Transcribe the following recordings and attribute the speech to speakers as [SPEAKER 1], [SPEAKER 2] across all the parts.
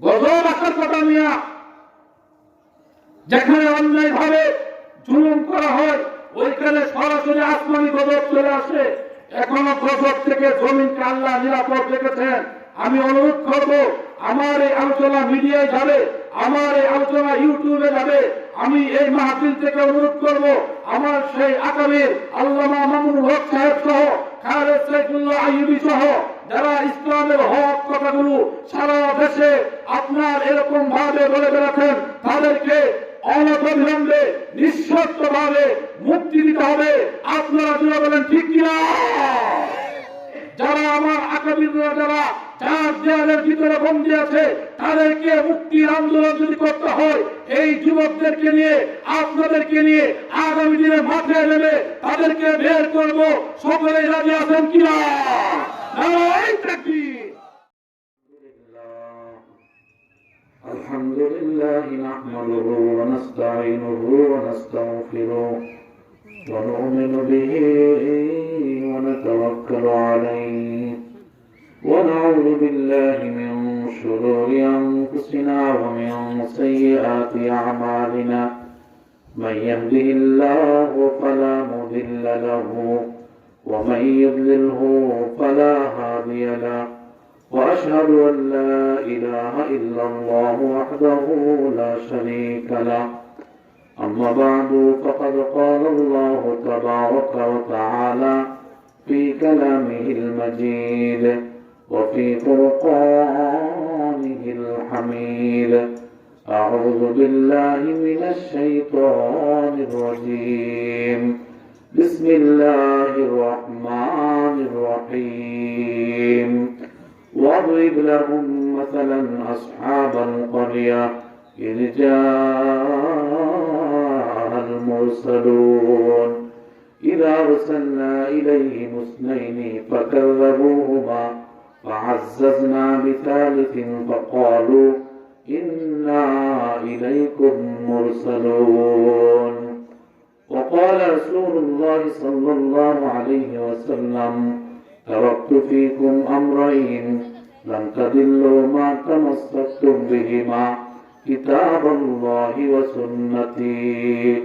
[SPEAKER 1] গজব আসার কথা মিয়া, যেখানে অন্যায় ভাবে জুলুম করা হয় ওইখানে সরাসরি আসমানি গজব চলে আসে। এখনো গজব থেকে জমিনকে আল্লাহ নিরাপদ রেখেছেন। আমি অনুরোধ করব, আমার এই আলোচনা মিডিয়ায় যাবে, আমার এই আলোচনা ইউটিউবে যাবে, আমি এই মাহফিল থেকে অনুরোধ করব, আমার সেই আকাবির আল্লামা মামুনুল হক সাহেব সহ খালেদ সাইফুল্লাহ আইয়ুবী সহ যারা ইসলামের হক কথাগুলো সারা দেশে আপনার এরকম ভাবে বলে বেড়াচ্ছেন, তাদেরকে অনতিবিলম্বে নিঃশর্ত ভাবে মুক্তি দিতে হবে। আপনারা যারা বলেন ঠিক কিনা? যারা আমার আকাবিররা যারা চার দেয়ালের ভিতরে বন্দী আছে তাদেরকে মুক্তির আন্দোলন যদি করতে হয়, এই যুবকদেরকে নিয়ে আপনাদেরকে নিয়ে আগামী দিনে মাঠে নেমে তাদেরকে বের করব। সকলেই রাজি আছেন কিনা? নারায়ে তাকবীর।
[SPEAKER 2] আলহামদুলিল্লাহ নাহমাদুহু ওয়া নাস্তাঈনুহু ওয়া নাস্তাগফিরুহ ওয়া নু'মিনু বিহি ওয়া নাতাওয়াক্কালু আলাইহি ওয়া নাউযু বিল্লাহি মিন শুরুরি আনফুসিনা ওয়া মিন সাইয়্যাতি আ'মালিনা মান ইয়াহদিহিল্লাহু ফালা মুদিল্লা লাহু ওয়া মান ইউদ্লিলহু ফালা হাদিয়া লাহু وأشهد أن لا إله إلا الله وحده لا شريك له. أما بعد فقد قال الله تبارك وتعالى في كلامه المجيد وفي فرقانه الحميد: أعوذ بالله من الشيطان الرجيم. بسم الله الرحمن الرحيم. واضرب لهم مثلا أصحاب القرية إذ جاءها المرسلون إذا أرسلنا إليهم اثنين فكذبوهما فعززنا بثالث فقالوا إنا إليكم مرسلون. وقال رسول الله صلى الله عليه وسلم: تركت فيكم أمرين لم تضلوا ما تمسكتم بهما كتاب الله وسنتي،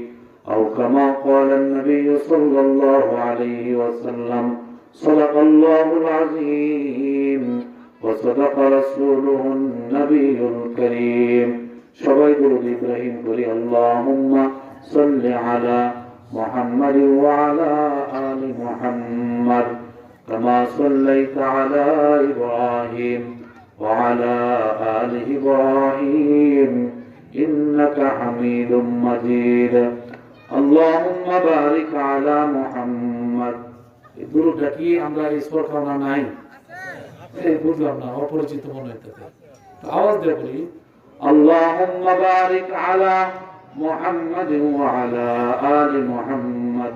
[SPEAKER 2] أو كما قال النبي صلى الله عليه وسلم: صدق الله العظيم وصدق رسوله النبي الكريم. সবাই দরুদ ইব্রাহিম করি। আল্লাহুম্মা সাল্লি আলা মুহাম্মাদ ওয়া আলা আলি মুহাম্মাদ كما صليت على إبراهيم وعلى آل إبراهيم إنك حميد مجيد. اللهم بارك على محمد. এই দুরূদটা কি আমরা স্পষ্ট করা নাই? এই বুঝলাম না, অপরিচিত মনে হইতেছে। তো আওয়াজ দিয়ে বলি: اللهم بارك على محمد وعلى آل محمد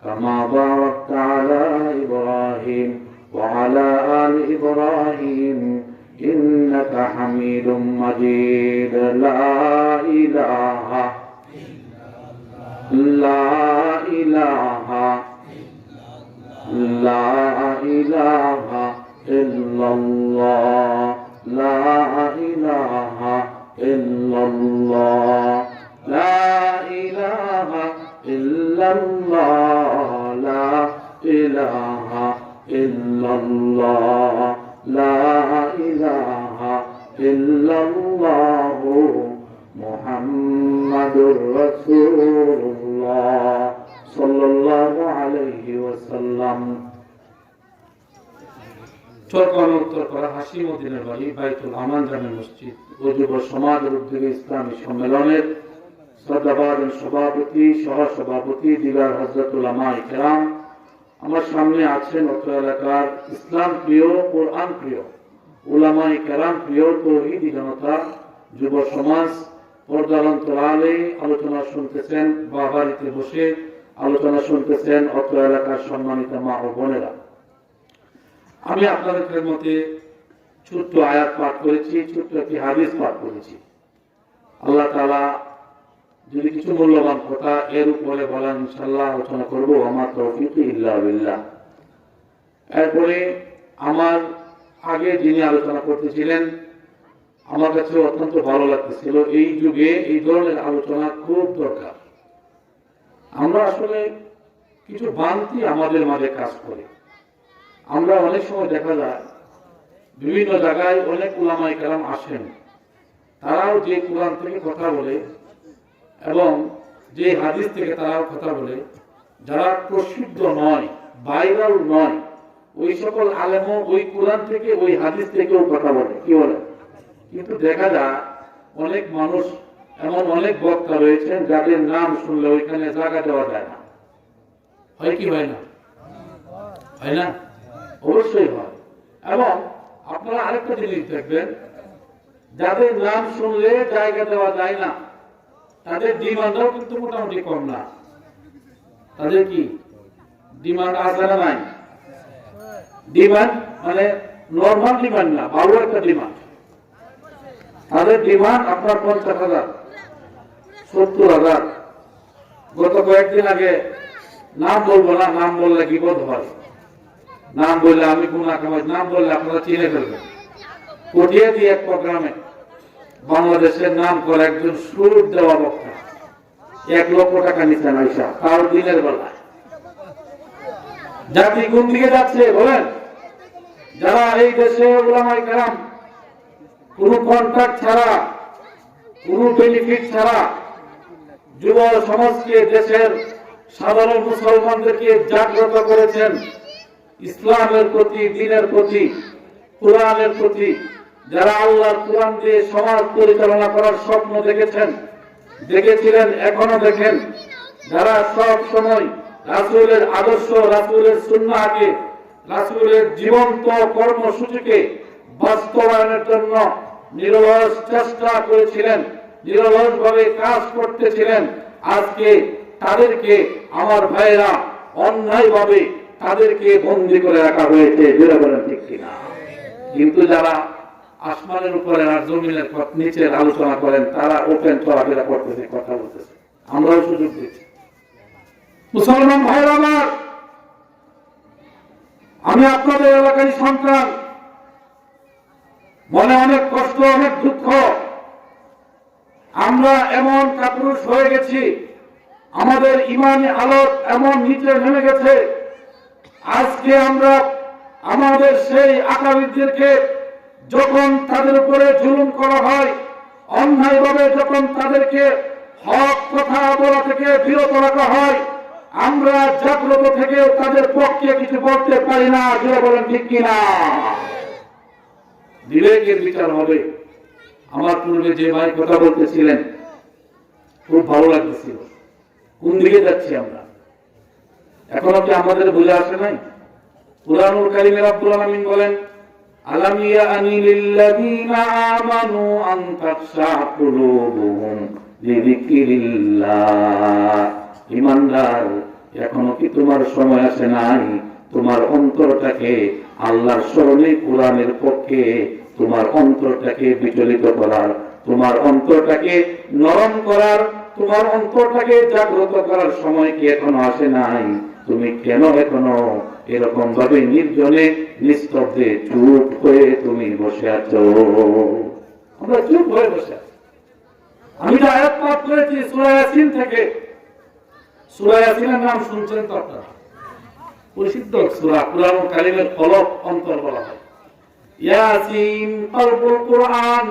[SPEAKER 2] كما باركت على إبراهيم وعلى آل إبراهيم إنك حميد مجيد. لا إله لا إله لا إله إلا الله لا إله إلا الله لا إله إلا الله لا إله إلا الله لا إله إلا الله محمد رسول الله صلى الله عليه وسلم. উত্তরপাড়া হাশিমউদ্দিনের বাড়ি বাইতুল আমান জামে মসজিদ ও যুব সমাজের উদ্যোগে ইসলামী সম্মেলনের শ্রদ্ধাভাজন সভাপতি সহসভাপতি দিগার হযরত উলামায়ে কেরাম, আমার সামনে আছেন অত্র এলাকার ইসলাম প্রিয়, কোরআন প্রিয়, উলামায়ে কেরাম প্রিয় তৌহিদি জনতা, যুব সমাজ পর্দার অন্তরালে আলোচনা শুনতেছেন বা বাড়িতে বসে আলোচনা শুনতেছেন অত্র এলাকার সম্মানিত মা ও বোনেরা। আমি আপনাদের খেদমতে ছোট্ট আয়াত পাঠ করেছি, ছোট্ট একটি হাদিস পাঠ করেছি। আল্লাহ তাআলা যদি কিছু মূল্যবান কথা এর উপরে বলেন ইনশাআল্লাহ আলোচনা করব। আমার তৌফিক ইল্লা বিল্লাহ। এরপরে আমার আগে যিনি আলোচনা করতেছিলেন আমার কাছে অত্যন্ত ভালো লাগতেছিল। এই যুগে এই ধরনের আলোচনা খুব দরকার। আমরা আসলে কিছু ভ্রান্তি আমাদের মাঝে কাজ করে। আমরা অনেক সময় দেখা যায় বিভিন্ন জায়গায় অনেক উলামায়ে কেরাম আসেন, তারাও যে কোরআন থেকে কথা বলে এবং যে হাদিস থেকে তারাও কথা বলে, যারা প্রসিদ্ধ নয়, ভাইরাল নয়, ওই সকল আলেমও ওই কোরআন থেকে ওই হাদিস থেকেও কথা বলে। কি বলে? কিন্তু দেখা যায় অনেক মানুষ, এমন অনেক বক্তা রয়েছেন যাদের নাম শুনলে ওইখানে জায়গা দেওয়া যায় না। হয় কি হয় না? হয় না? অবশ্যই হয়। এবং আপনারা আরেকটা জিনিস দেখবেন, যাদের নাম শুনলে জায়গা দেওয়া যায় না, তাদের ডিমান্ডও কিন্তু মোটামুটি কম না। তাদের কি ডিমান্ড আছে না? নাই। ডিমান্ড মানে নর্মাল ডিমান্ড না, ভালো একটা ডিমান্ড। তাদের ডিমান্ড আপনার 50,000, 70,000। গত কয়েকদিন আগে, নাম বলবো না, নাম বললে বিপদ হয়, নাম বললে আমি গুনাহ কামাই, নাম বললে আপনারা চিনে ফেলবেন। পটিয়ে দিয়ে এক প্রোগ্রামে বাংলাদেশের নাম করে একজন সুর দেওয়া বক্তা 1 লক্ষ টাকা নিচ্ছেন আইসা, তার দিনের বেলায়। জাতি কোন দিকে যাচ্ছে বলেন? যারা এই দেশে উলামায়ে কেরাম কোন কন্ট্রাক্ট ছাড়া, কোন বেনিফিট ছাড়া যুব সমাজকে, দেশের সাধারণ মুসলমানদেরকে জাগ্রত করেছেন ইসলামের প্রতি, দ্বীনের প্রতি, কোরআনের প্রতি, যারা আল্লাহর কোরআন দিয়ে সমাজ পরিচালনা করার স্বপ্ন দেখেছিলেন, এখনো দেখেন, যারা সব সময় রাসূলের আদর্শ, রাসূলের সুন্নাহকে, রাসূলের জীবন্ত কর্মসূচিকে বাস্তবায়নের জন্য নিরলস চেষ্টা করেছিলেন, নিরলসভাবে কাজ করতেছিলেন, আজকে তাদেরকে আমার ভাইয়েরা অন্যায়ভাবে তাদেরকে বন্দী করে রাখা হয়েছে। যেটা বলেন ঠিক কিনা? কিন্তু যারা আসমানের উপরে আর জমিনের নিচের আলোচনা করেন, তারা ওপেন চলাফেরা করতেছে, কথা বলতেছে, আমরাও সুযোগ দিচ্ছি। মুসলমান ভাইয়েরা আমার, আমি আপনাদের এলাকারই সন্তান, মনে অনেক কষ্ট, অনেক দুঃখ। আমরা এমন কাপুরুষ হয়ে গেছি, আমাদের ইমানি হালত এমন নিচে নেমে গেছে, আজকে আমরা আমাদের সেই আকাবিরদেরকে যখন তাদের উপরে জুলুম করা হয়, অন্যায়ভাবে যখন তাদেরকে হক কথা বলা থেকে বিরত রাখা হয়, আমরা জাগ্রত থেকে তাদের পক্ষে কিছু বলতে পারি না। যেটা বলেন ঠিক কিনা? বিবেকের বিচার হবে। আমার পূর্বে যে ভাই কথা বলতেছিলেন, খুব ভালো লাগতেছিল। কোন দিকে যাচ্ছি আমরা? এখনো কি আমাদের বোঝা আসে নাই? কুরআনুল কারীমে রব্বুল আলামিন বলেন, আলাম ইয়ানি লিল্লাযীনা আমানু আন তাখশা কুলুবুহুম লিযিকরিল্লাহ। ঈমানদার, এখনো কি তোমার সময় আসে নাই তোমার অন্তরটাকে আল্লাহর স্মরণে, কোরআনের পক্ষে তোমার অন্তরটাকে বিচলিত করার, তোমার অন্তরটাকে নরম করার, তোমার অন্তরটাকে জাগ্রত করার সময় কি এখনো আসে নাই? তুমি কেন এখনো এরকম ভাবে নির্জনে, নিস্তব্ধে, চুপ হয়ে তুমি বসে আছো? আমরা চুপ হয়ে বসে আছি। আমি যে আয়াত পাঠ করেছি সূরা ইয়াসিন থেকে, সূরা ইয়াসিনের নাম শুনছেন তো আপনারা? প্রসিদ্ধ সূরা, কুরআনুল কারীমের কলব অন্তর বলা হয়। ইয়াসিন কলবুল কুরআন।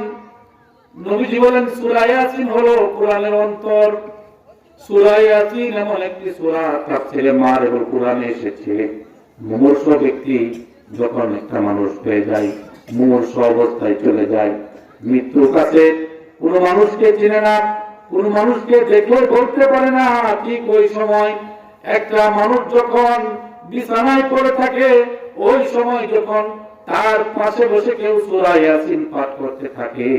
[SPEAKER 2] নবীজি বলেন সূরা ইয়াসিন হলো কোরআনের অন্তর। সূরা ইয়াসিন এমন একটি সূরা, তাফসীরে মারিফুল কোরআনে এসেছে, মুমূর্ষু ব্যক্তি যখন একটা মানুষ হয়ে যায়, মুমূর্ষু অবস্থায় চলে যায়, মৃত্যুর কাছে কোনো মানুষকে চিনে না, কোন মানুষকে দেখে বলতে পারে না, ঠিক ওই সময় একটা মানুষ যখন বিছানায় পড়ে থাকে, ওই সময় যখন তার পাশে বসে কেউ সূরা ইয়াসিন পাঠ করতে থাকে,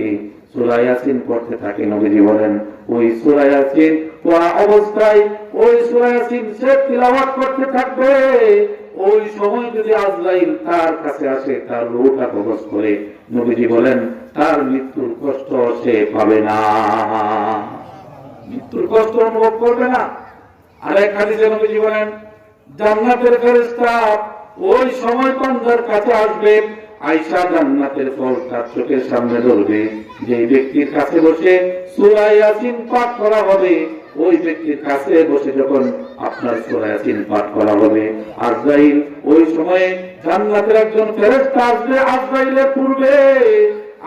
[SPEAKER 2] সূরা ইয়াসিন পড়তে থাকে, নবীজি বলেন ওই সূরা ইয়াসিন পড়া অবস্থায় ওই সূরা ইয়াসিন সে তিলাওয়াত করতে থাকবে, ওই সময় যদি আজরাইল তার কাছে আসে, তার রূহটা কবজ করে, নবীজি বলেন তার মৃত্যুর কষ্ট সে পাবে না, মৃত্যুর কষ্ট অনুভব করবে না। আরেক হাদিসে নবীজি বলেন জান্নাতের ফেরেশতা ওই সময় বান্দার কাছে আসবে, আয়েশা জান্নাতের ফল তার চোখের সামনে ধরবে। যে ব্যক্তির কাছে বসে সূরা ইয়াসিন পাঠ করা হবে, ওই ব্যক্তির কাছে বসে যখন আপনার সূরা ইয়াসিন পাঠ করা হবে, আজরাইল ওই সময়ে জান্নাতের একজন ফেরেশতা আসবে। আজরাইলের পূর্বে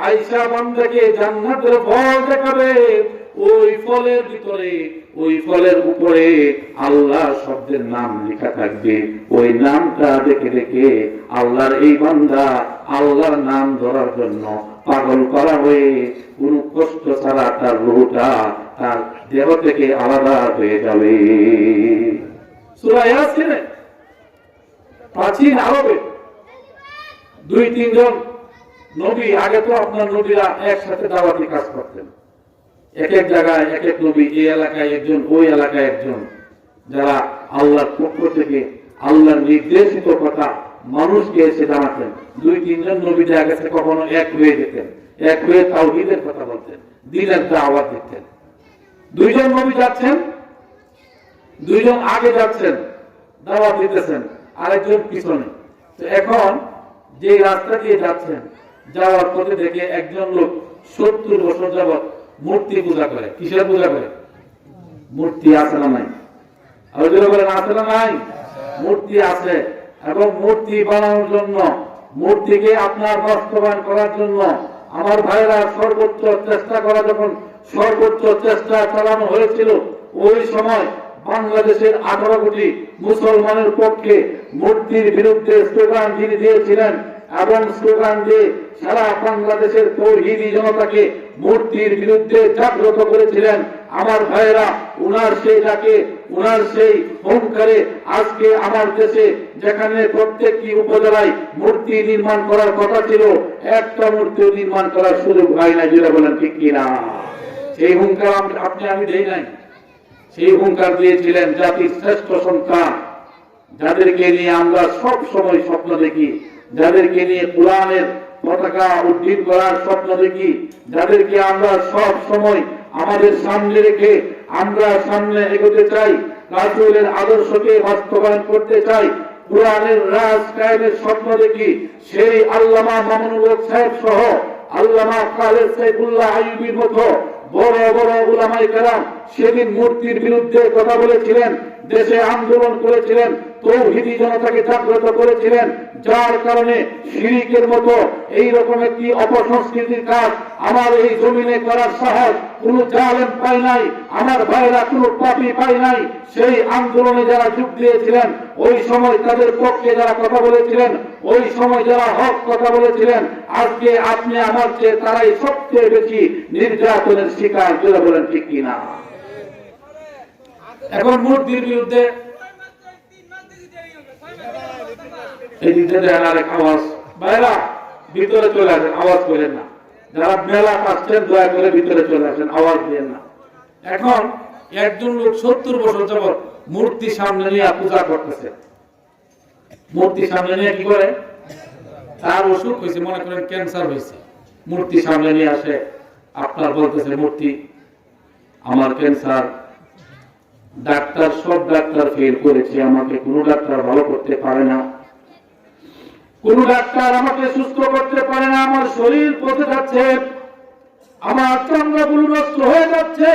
[SPEAKER 2] আয়েশা বান্দাকে জান্নাতের ফল দেখাবে। ওই ফলের ভিতরে, ওই ফলের উপরে আল্লাহ শব্দের নাম লেখা থাকবে। ওই নামটা দেখে দেখে আল্লাহর এই বান্দা আল্লাহর নাম ধরার জন্য পাগল করা হয়ে কোন কষ্ট ছাড়া তার রূহটা তার দেহ থেকে আলাদা হয়ে যাবে। সূরা ইয়াসিন প্রাচীন আরবে 2-3 জন নবী, আগে তো আপনার নবীরা একসাথে দাওয়াতি কাজ করতেন। এক এক জায়গায় এক এক নবী, এই এলাকায় একজন, ওই এলাকায় একজন, যারা আল্লাহর পক্ষ থেকে আল্লাহর নির্দেশিত কথা মানুষকে এসে জানাতেন। 2-3 জন নবী দেখা গেছে কখনো এক হয়ে যেতেন, এক হয়ে তাওহীদের কথা বলতেন, দ্বীনের দাওয়াত দিতেন। 2 জন নবী যাচ্ছেন, 2 জন আগে যাচ্ছেন, দাওয়াত দিতেছেন, আরেকজন পিছনে। তো এখন যে রাস্তা দিয়ে যাচ্ছেন, যাওয়ার পথে দেখে একজন লোক 70 বছর যাবত মূর্তি পূজা করে। কিসের পূজা করে? মূর্তি আছে না নাই? আর যারা বলেন আছে না নাই? মূর্তি আছে। এবং মূর্তি বানানোর জন্য, মূর্তিকে আপনার বাস্তবায়ন করার জন্য আমার ভাইরা সর্বোচ্চ চেষ্টা করা, যখন সর্বোচ্চ চেষ্টা চালানো হয়েছিল, ওই সময় বাংলাদেশের 18 কোটি মুসলমানের পক্ষে মূর্তির বিরুদ্ধে স্লোগান যিনি দিয়েছিলেন এবং স্লোগান দিয়ে সারা বাংলাদেশের তৌহিদি জনতাকে মূর্তির বিরুদ্ধে জাগ্রত করেছিলেন আমার ভাইয়েরা, উনার সেই ডাকে, উনার সেই হুঙ্কারে আজকে আমার দেশে যেখানে প্রত্যেকটি উপজেলায় মূর্তি নির্মাণ করার কথা ছিল, একটা মূর্তিও নির্মাণ করার সুযোগ হয় না। যেটা বলেন ঠিক কিনা? সেই হুঙ্কার আপনি আমি দেই নাই। সেই হুঙ্কার দিয়েছিলেন জাতির শ্রেষ্ঠ সন্তান, যাদেরকে নিয়ে আমরা সব সময় স্বপ্ন দেখি, যাদেরকে নিয়ে কোরআনের পতাকা উড্ডীন করার স্বপ্ন দেখি, যাদেরকে আমরা সব সময় আমাদের সামনে রেখে আমরা সামনে এগোতে চাই, রাসূলের আদর্শকে বাস্তবায়ন করতে চাই, কোরআনের রাজ কায়েমের স্বপ্ন দেখি, সেই আল্লামা মামুনুল হক সাহেব সহ আল্লামা খালেদ সাইফুল্লাহ আইয়ুবীর মতো বড় বড় উলামায়ে কেরাম সেদিন মূর্তির বিরুদ্ধে কথা বলেছিলেন, দেশে আন্দোলন করেছিলেন, তৌহিদি জনতাকে জাগ্রত করেছিলেন, যার কারণে শিরকের মতো এই রকম একটি অপসংস্কৃতির কাজ আমার এই জমিনে করার সাহস কোন জালেম পায় নাই, আমার ভাইরা কোন পাপী পায় নাই। সেই আন্দোলনে যারা যোগ দিয়েছিলেন, ওই সময় তাদের পক্ষে যারা কথা বলেছিলেন, ওই সময় যারা হক কথা বলেছিলেন, আজকে আপনি আমার চেয়ে তারাই সবচেয়ে বেশি নির্যাতনের শিকার। যারা বলেন ঠিক কিনা? এখন মূর্তির বিরুদ্ধে এই দিকে আরেক আওয়াজ, ভাইরা ভিতরে চলে আসেন, আওয়াজ করেন না। যারা মেলা আসছেন দয়া করে ভিতরে চলে আসেন, আওয়াজ দিয়েন না। এখন একজন লোক 70 বছর যাবত মূর্তি সামনে নিয়ে পূজা করতেছে। মূর্তি সামনে নিয়ে কি করে? তার অসুখ হয়েছে, মনে করেন ক্যান্সার হয়েছে, মূর্তি সামনে নিয়ে আসে, আপনার বলতেছে মূর্তি আমার ক্যান্সার, ডাক্তার সব ডাক্তার ফেল করেছে, আমাকে কোনো ডাক্তার ভালো করতে পারে না, কোন ডাক্তার আমাকে সুস্থ করতে পারে না, আমার শরীর পচে যাচ্ছে, আমার চামড়াগুলো নষ্ট হয়ে যাচ্ছে,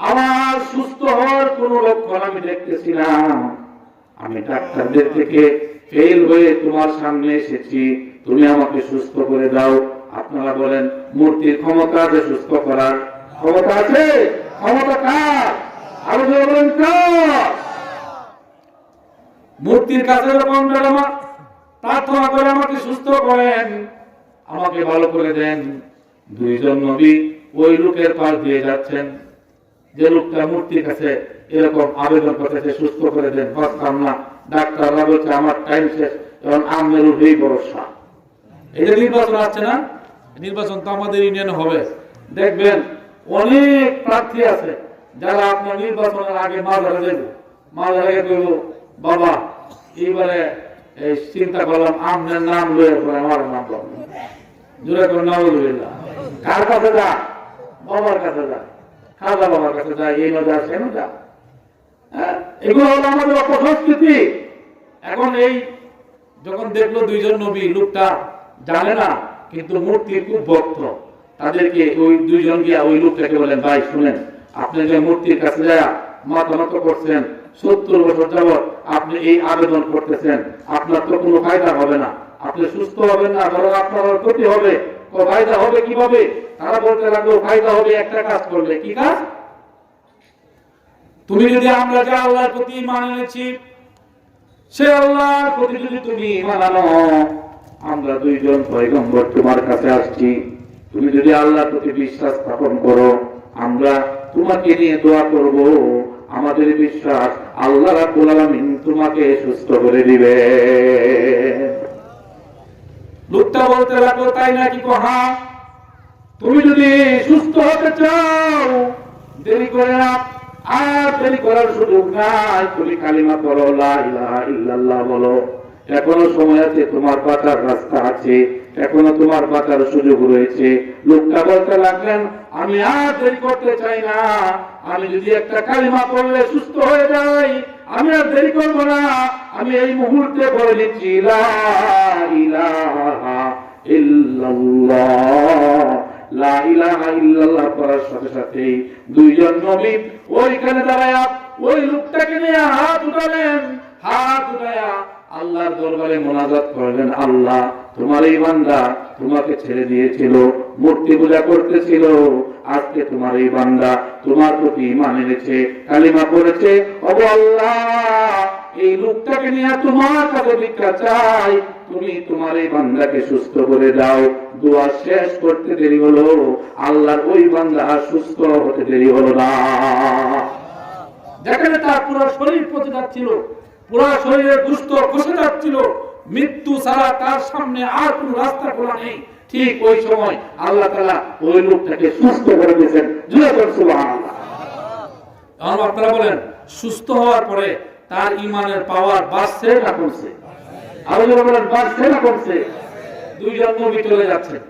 [SPEAKER 2] আমার সুস্থ হওয়ার কোন লক্ষণ আমি দেখতেছি না, আমি ডাক্তারদের থেকে ফেল হয়ে তোমার সামনে এসেছি, তুমি আমাকে সুস্থ করে দাও। আপনারা বলেন মূর্তির ক্ষমতা আছে সুস্থ করার? ক্ষমতা আছে? ক্ষমতা কার? আরো বলেন কার? মূর্তির কাছে যখন প্রার্থনা করে আমাকে সুস্থ করেন, আমাকে ভালো করে দেন, 2 জন নবী ওই লোকের পাশ দিয়ে যাচ্ছেন, যে লোকটা মূর্তির কাছে এরকম আবেদন করতেছে সুস্থ করে দেন, পারতাম না, ডাক্তাররা বলছে আমার টাইম শেষ, এখন আমের উপরেই ভরসা। এই যে নির্বাচন আছে না, নির্বাচন তো আমাদের ইউনিয়নে হবে, দেখবেন অনেক প্রার্থী আছে যারা আপনার নির্বাচনের আগে মাজারে দেবে, মাজারে দেব বাবা এইবারে এই চিন্তা করলাম আপনার নাম লয়ে পরে আমার নাম বললাম, জোরে করে নাম লইলা, কার কাছে যা? বাবার কাছে যা, খাজা বাবার কাছে যা, এই নজা সে নজা। এগুলো হলো আমাদের অপসংস্কৃতি। এখন এই যখন দেখলো দুইজন নবী, লোকটা জানে না কিন্তু মূর্তির খুব ভক্ত, তাদেরকে ওই দুইজন গিয়া ওই লোকটাকে বলেন, ভাই শুনেন, আপনি যে মূর্তির কাছে যায় মাথা নত করছেন 70 বছর যাবৎ, আপনি এই আবেদন করতেছেন, আপনার তো কোনো ফায়দা হবে না, আপনি সুস্থ হবেন না, বরং আপনার ক্ষতি হবে। ফায়দা হবে কিভাবে? তারা বলতে লাগলো, ফায়দা হবে একটা কাজ করলে। কি কাজ? তুমি যদি আমরা যে আল্লাহর প্রতি ঈমান এনেছি, সে আল্লাহর প্রতি যদি তুমি ঈমান আনো, আমরা দুইজন পয়গম্বর তোমার কাছে আসছি, তুমি যদি আল্লাহর প্রতি বিশ্বাস স্থাপন করো, আমরা তোমাকে নিয়ে দোয়া করব, আমাদের বিশ্বাস আল্লাহ রাব্বুল আলামিন তোমাকে সুস্থ করে দিবে। লোকটা বলতে লাগলো, তাই নাকি? হ্যাঁ, তুমি যদি সুস্থ হতে চাও, দেরি করে না, আর দেরি করার সুযোগ নাই, তুমি কালিমা পড়ো, লা ইলাহা ইল্লাল্লাহ বলো, এখনো সময় আছে, তোমার বাঁচার রাস্তা আছে, এখনো তোমার বাঁচার সুযোগ রয়েছে। লোকটা বলতে লাগলেন, আমি আর দেরি করতে চাই না, আমি যদি একটা কালিমা পড়লে সুস্থ হয়ে যাই, আমি আর দেরি করব না, আমি এই মুহূর্তে বলে দিচ্ছি, লা ইলাহা ইল্লাল্লাহ। লা ইলাহা ইল্লাল্লাহ পড়ার সাথে সাথে দুইজন নবী ওইখানে দাঁড়ায়া ওই লোকটাকে নিয়ে হাত উঠালেন, হাত উঠায়া আল্লাহর দরবারে মোনাজাত করলেন, আল্লাহ তোমার এই বান্দা তোমাকে ছেড়ে দিয়েছিল, মূর্তি পূজা করতেছিল, আজকে তোমার এই বান্দা তোমার প্রতি ঈমান এনেছে, কালিমা পড়েছে, ওগো আল্লাহ এই লোকটাকে নিয়ে তোমার কাছে ভিক্ষা চাই, তুমি তোমার এই বান্দাকে সুস্থ করে দাও। দোয়া শেষ করতে দেরি হলো, আল্লাহর ওই বান্দা সুস্থ হতে দেরি হলো না। যেখানে তার পুরো শরীর পচে যাচ্ছিল, পুরো শরীরে দুষ্ট খসে যাচ্ছিল, মৃত্যু ছাড়া তার সামনে আর কোন রাস্তা খোলা নেই, ঠিক ওই সময় আল্লাহ তাআলা ওই লোকটাকে সুস্থ করে দিয়েছেন। সুবহানাল্লাহ। আপনারা বলেন, সুস্থ হওয়ার পরে তার ঈমানের পাওয়ার বাড়ছে না কমছে? আরো যারা বলেন, বাড়ছে না কমছে? দুইজন নবী চলে যাচ্ছেন,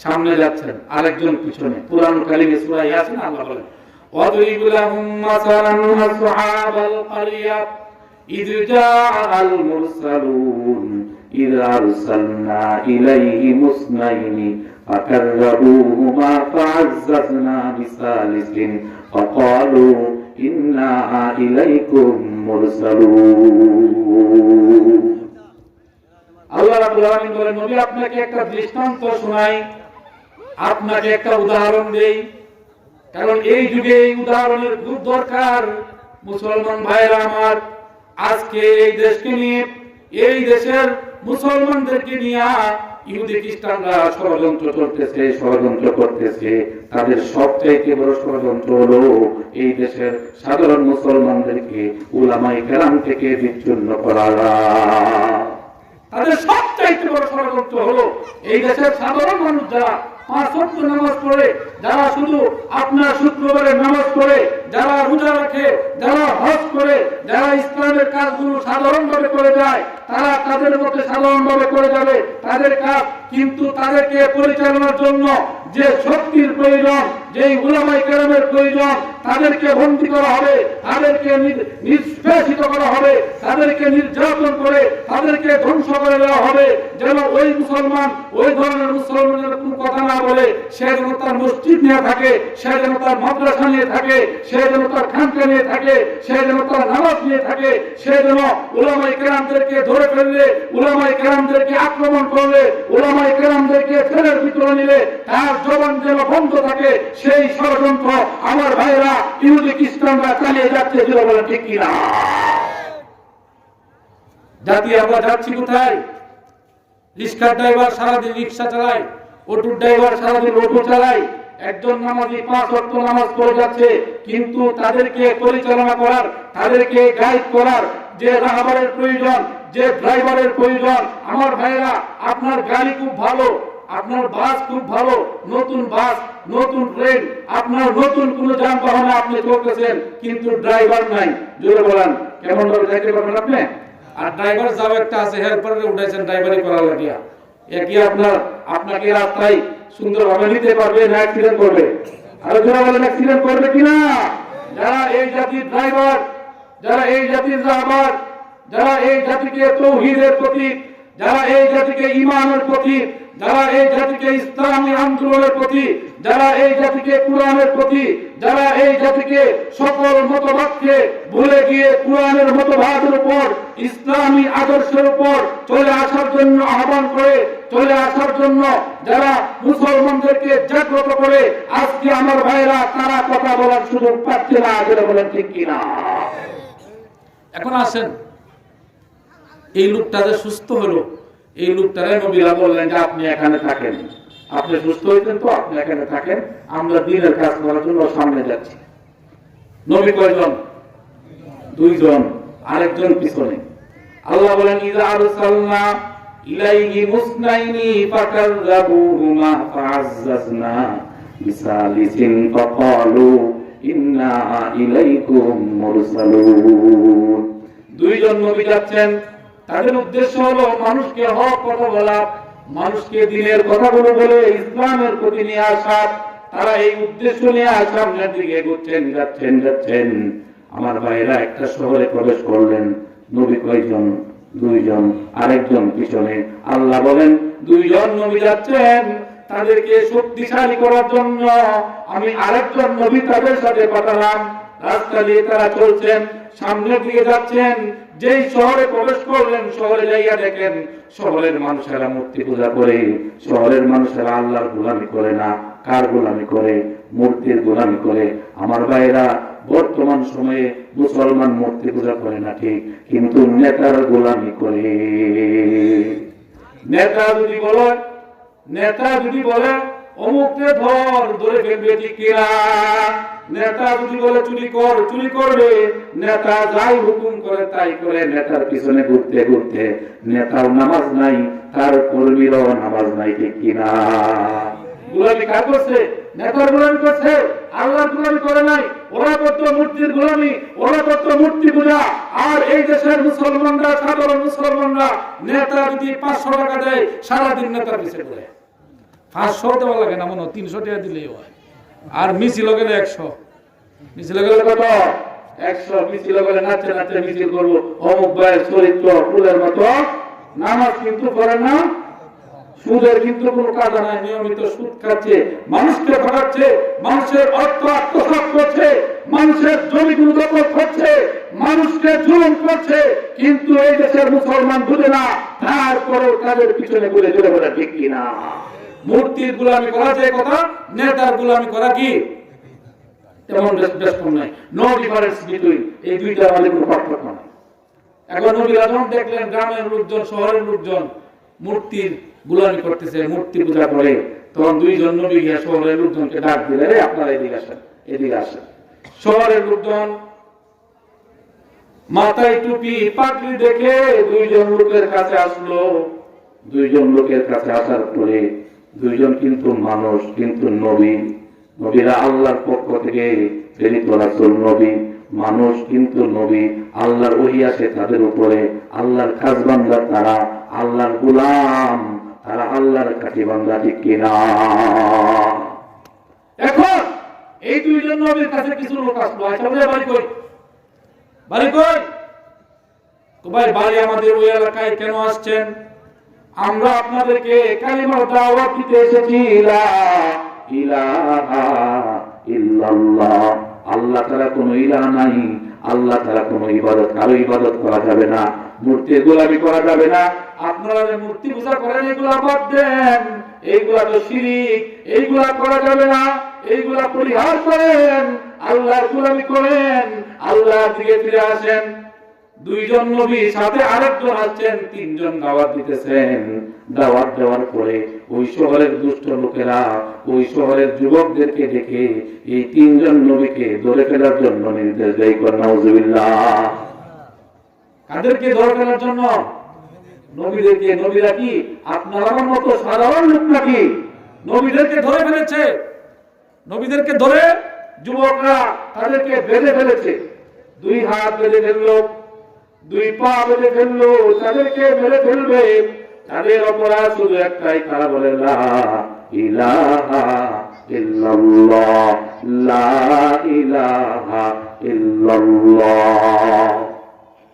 [SPEAKER 2] সামনে যাচ্ছেন, আরেকজন পিছনে। কুরআন কারীমে সূরা ইয়াসিন আল্লাহ বলেন, ওয়াদরিব লাহুম মাসালান আসহাবাল ক্বারিয়া ইয জাআল মুরসালুন ইয আরসালনা ইলাইহিম মুসনাইনি ফাকাররাবুহুমা ফাআজ্জাজনা বিসালিসিন ফাকালু ইন্না ইলাইকুম মুরসালুন। আল্লাহ রাব্বুল আলামিন বলেন, নবী আপনাকে একটা দৃষ্টান্ত শোনাই, আপনাকে একটা উদাহরণ দেই, কারণ এই যুগে এই উদাহরণের খুব দরকার। মুসলমান ভাইরা আমার, আজকে এই দেশকে নিয়ে, এই দেশের মুসলমানদেরকে নিয়ে ইহুদি খ্রিস্টানরা ষড়যন্ত্র করতেছে, ষড়যন্ত্র করতেছে। তাদের সবচাইতে বড় ষড়যন্ত্র হলো এই দেশের সাধারণ মুসলমানদেরকে উলামায়ে কেরাম থেকে বিচ্ছিন্ন করা। তাদের সবচাইতে বড় ষড়যন্ত্র হলো এই দেশের সাধারণ মানুষ যারা 5 ওয়াক্ত নামাজ পড়ে, যারা শুধু আপনার শুক্রবারে নামাজ পড়ে, যারা রোজা রাখে, যারা হজ করে, যারা ইসলামের কাজগুলো সাধারণভাবে করে যায়, তারা তাদের মধ্যে সাধারণভাবে করে যাবে তাদের কাজ, কিন্তু তাদেরকে পরিচালনার জন্য যে শক্তির প্রয়োজন, যেই উলামায়ে কেরামের প্রয়োজন, তাদেরকে বন্দী করা হবে, তাদেরকে নিষ্পেষিত করা হবে, তাদেরকে নির্যাতন করে তাদেরকে ধ্বংস করে দেওয়া হবে, যেন ওই মুসলমান ওই ধরনের মুসলমানের কোনো কথা না বলে, সে যেন তার মসজিদ নিয়ে থাকে, সে যেন তার মাদ্রাসা নিয়ে থাকে, সে যেন তার খানকা নিয়ে থাকে, সে যেন তার নামাজ নিয়ে থাকে, সে যেন উলামায়ে কেরামদেরকে ধরে ফেললে, উলামায়ে কেরামদেরকে আক্রমণ করলে, উলামায়ে কেরামদেরকে ছেলের ভিতরে নিলে তার জবান যেন বন্ধ থাকে, সেই ষড়যন্ত্র আমার ভাইরা ইহুদি খ্রিস্টানরা চালিয়ে যাচ্ছে। যেটা বলেন ঠিক কিনা? জাতি আমরা যাচ্ছি কোথায়? রিক্সার ড্রাইভার সারাদিন রিক্সা চালায়, অটোর ড্রাইভার সারাদিন অটো চালায়, একজন নামাজি 5 ওয়াক্ত নামাজ পড়ে যাচ্ছে, কিন্তু তাদেরকে পরিচালনা করার, তাদেরকে গাইড করার যে রাহবারের প্রয়োজন, যে ড্রাইভারের প্রয়োজন। আমার ভাইরা, আপনার গাড়ি খুব ভালো, আপনার বাস খুব ভালো, নতুন বাস, নতুন ট্রেন, আপনার নতুন কোন যানবাহনে আপনি চলতেছেন, কিন্তু ড্রাইভার নাই। জোরে বলেন, কেমন ভাবে যাইতে পারবেন আপনি? আর ড্রাইভার যাও একটা আছে, হেল্পারে উঠাইছেন ড্রাইভারি করার লাগিয়া, একই আপনাকে রাস্তায় সুন্দরভাবে নিতে পারবে না অ্যাক্সিডেন্ট করবে? আর জোরে বলেন, অ্যাক্সিডেন্ট করবে কিনা? যারা এই জাতির ড্রাইভার, যারা এই জাতির রাহবার,
[SPEAKER 1] যারা এই জাতিকে তৌহিদের প্রতীক, যারা এই জাতিকে ঈমানের প্রতীক, যারা এই জাতিকে ইসলামী আন্দোলনের প্রতি, যারা এই জাতিকে কোরআনের প্রতি, যারা এই জাতিকে সকল মতবাদকে ভুলে গিয়ে কোরআনের মতবাদের উপর, ইসলামী আদর্শের উপর চলে আসার জন্য আহ্বান করে, চলে আসার জন্য যারা মুসলমানদেরকে জাগ্রত করে, আজকে আমার ভাইরা তারা কথা বলার সুযোগ পাচ্ছে না। যেটা বলেন ঠিক কিনা?
[SPEAKER 2] এখন আসেন, এই লোকটা যে সুস্থ হলো, এই লোকটারে নবীরা বললেন যে আপনি এখানে থাকেন, আপনি সুস্থ হয়েছেন তো আপনি এখানে থাকেন, আমরা দিনের কাজ করার জন্য সামনে যাচ্ছি। নবী কয়জন? দুইজন, আরেকজন পিছনে। আল্লাহ বলেন ইযা আরসালনা ইলাইহি মুসনাইনি ফাকাযযাবুহুমা ফাআজ্জাজনা বিসালিসিন ফাকালু ইন্না ইলাইকুম মুরসালুন। দুইজন নবী যাচ্ছেন, তাদের উদ্দেশ্য হলো মানুষকে হক কথা বলা, মানুষকে দিনের কথাগুলো বলে ইসলামের প্রতি নিয়ে আসা। তারা এই উদ্দেশ্য নিয়ে সামনের দিকে এগোচ্ছেন, যাচ্ছেন। আমার ভাইরা একটা শহরে প্রবেশ করলেন। নবী কয়জন? দুইজন, আরেকজন পিছনে। আল্লাহ বলেন দুইজন নবী যাচ্ছেন, তাদেরকে শক্তিশালী করার জন্য আমি আরেকজন নবী তাদের সাথে পাঠালাম। রাস্তা দিয়ে তারা চলছেন, সামনের দিকে যাচ্ছেন। যেই শহরে প্রবেশ করলেন, শহরে যাইয়া দেখেন শহরের মানুষেরা মূর্তি পূজা করে। শহরের মানুষেরা আল্লাহর গোলামি করে না, কার গোলামি করে? মূর্তির গোলামি করে। আমার ভাইরা, বর্তমান সময়ে মুসলমান মূর্তি পূজা করে না ঠিক, কিন্তু নেতার গোলামি করে। নেতা যদি বলে অমুককে ধরে ফেলবে, ঠিক কিনা? নেতা যদি বলে চুরি করবে, নেতা যাই হুকুম করে তাই করে। নেতার পিছনে ঘুরতে নেতাও নামাজ নাই, তার কর্মীরাও নামাজ নাই, ঠিক কিনা? গোলামি কার করছে? নেতার গোলামি করছে, আল্লাহর গোলামি করে নাই। ওরা করতো মূর্তির গোলামি, ওরা করতো মূর্তি পূজা। আর এই দেশের মুসলমানরা, সাধারণ মুসলমানরা, নেতা যদি 500 টাকা দেয়, সারাদিন নেতার পিছিয়ে ঘুরে। 500 দেওয়া লাগে না, মনে হয় 300 টাকা দিলেই হয়। আর মিছিল গেলে 100, মিছিল গেলে কত? 100। মিছিল গেলে নাচতে মিছিল করবো। অমুক ভাইয়ের চরিত্র ফুলের মতো, নামাজ কিন্তু করে না, সুদের কিন্তু কোনো কাজা নাই, নিয়মিত সুদ খাচ্ছে, মানুষকে ঠকাচ্ছে, মানুষের অর্থ আত্মসাৎ করছে, মানুষের জমিগুলো দখল করছে, মানুষকে জুলুম করছে। কিন্তু এই দেশের মুসলমান বুঝে না, তারপরেও তাদের পিছনে ঘুরে ঘুরে বলে, ঠিক কিনা? মূর্তির গোলামি করা যে কথা, নেতার গোলামি করা কি তেমন রেসপেক্ট নাই। নো ডিফারেন্স বিটুইন এই দুইটা, আমাদের কোনো পার্থক্য নাই। এখন নবীরা যখন দেখলেন গ্রামের লোকজন, শহরের লোকজন মূর্তির গোলামি করতেছে, মূর্তি পূজা করে, তখন দুইজন নবী গিয়ে শহরের লোকজনকে ডাক দিলে, আপনারা এদিকে আসেন। শহরের লোকজন মাথায় টুপি পাগড়ি দেখে দুইজন লোকের কাছে আসলো। দুইজন লোকের কাছে আসার পরে, দুইজন কিন্তু মানুষ, কিন্তু নবীরা আল্লাহর পক্ষ থেকে প্রেরিত রাসূল নবী, মানুষ কিন্তু নবী। আল্লাহর ওহী আসে তাদের উপরে, আল্লাহর খাস বান্দা তারা, আল্লাহর গোলাম তারা, আল্লাহর খাঁটি বান্দা, ঠিক কিনা? এখন এই দুইজন নবীর কাছে কিছু লোক আসলো, বাড়ি কই? তো ভাই, বাড়ি আমাদের ওই এলাকায়। কেন আসছেন? আমরা আপনাদেরকে কালিমার দাওয়াত দিতে এসেছি। লা ইলাহা ইল্লাল্লাহ, আল্লাহ ছাড়া কোনো ইলাহ নাই, আল্লাহ ছাড়া কোনো ইবাদত, কারো ইবাদত করা যাবে না, মূর্তির গোলামি করা যাবে না। আপনারা যে মূর্তি পূজা করেন, এগুলা বাদ দেন, এইগুলা তো শিরক, এইগুলা করা যাবে না, এইগুলা পরিহার করেন, আল্লাহর গোলামি করেন, আল্লাহর দিকে ফিরে আসেন। দুইজন নবী, সাথে আরেকজন আসছেন, তিনজন দাওয়াত দিতেছেন। দাওয়াত দেওয়ার পরে ওই শহরের দুষ্ট লোকেরা ওই শহরের যুবকদেরকে দেখে এই তিনজন নবীকে ধরে ফেলার জন্য নির্দেশ দেয়। নাউজুবিল্লাহ। কাদেরকে ধরে ফেলার জন্য? নবীদেরকে। নবীরা কি আপনার আমার মতো সাধারণ লোক নাকি? নবীদেরকে ধরে ফেলেছে। নবীদেরকে ধরে যুবকরা তাদেরকে বেঁধে ফেলেছে। 2 হাত বেঁধে ফেললো, 2 পা বেঁধে ফেললো, তাদেরকে মেরে ফেলবে। তাদের অপরাধ শুধু একটাই, তারা বলে লা ইলাহা ইল্লাল্লাহ, লা ইলাহা ইল্লাল্লাহ।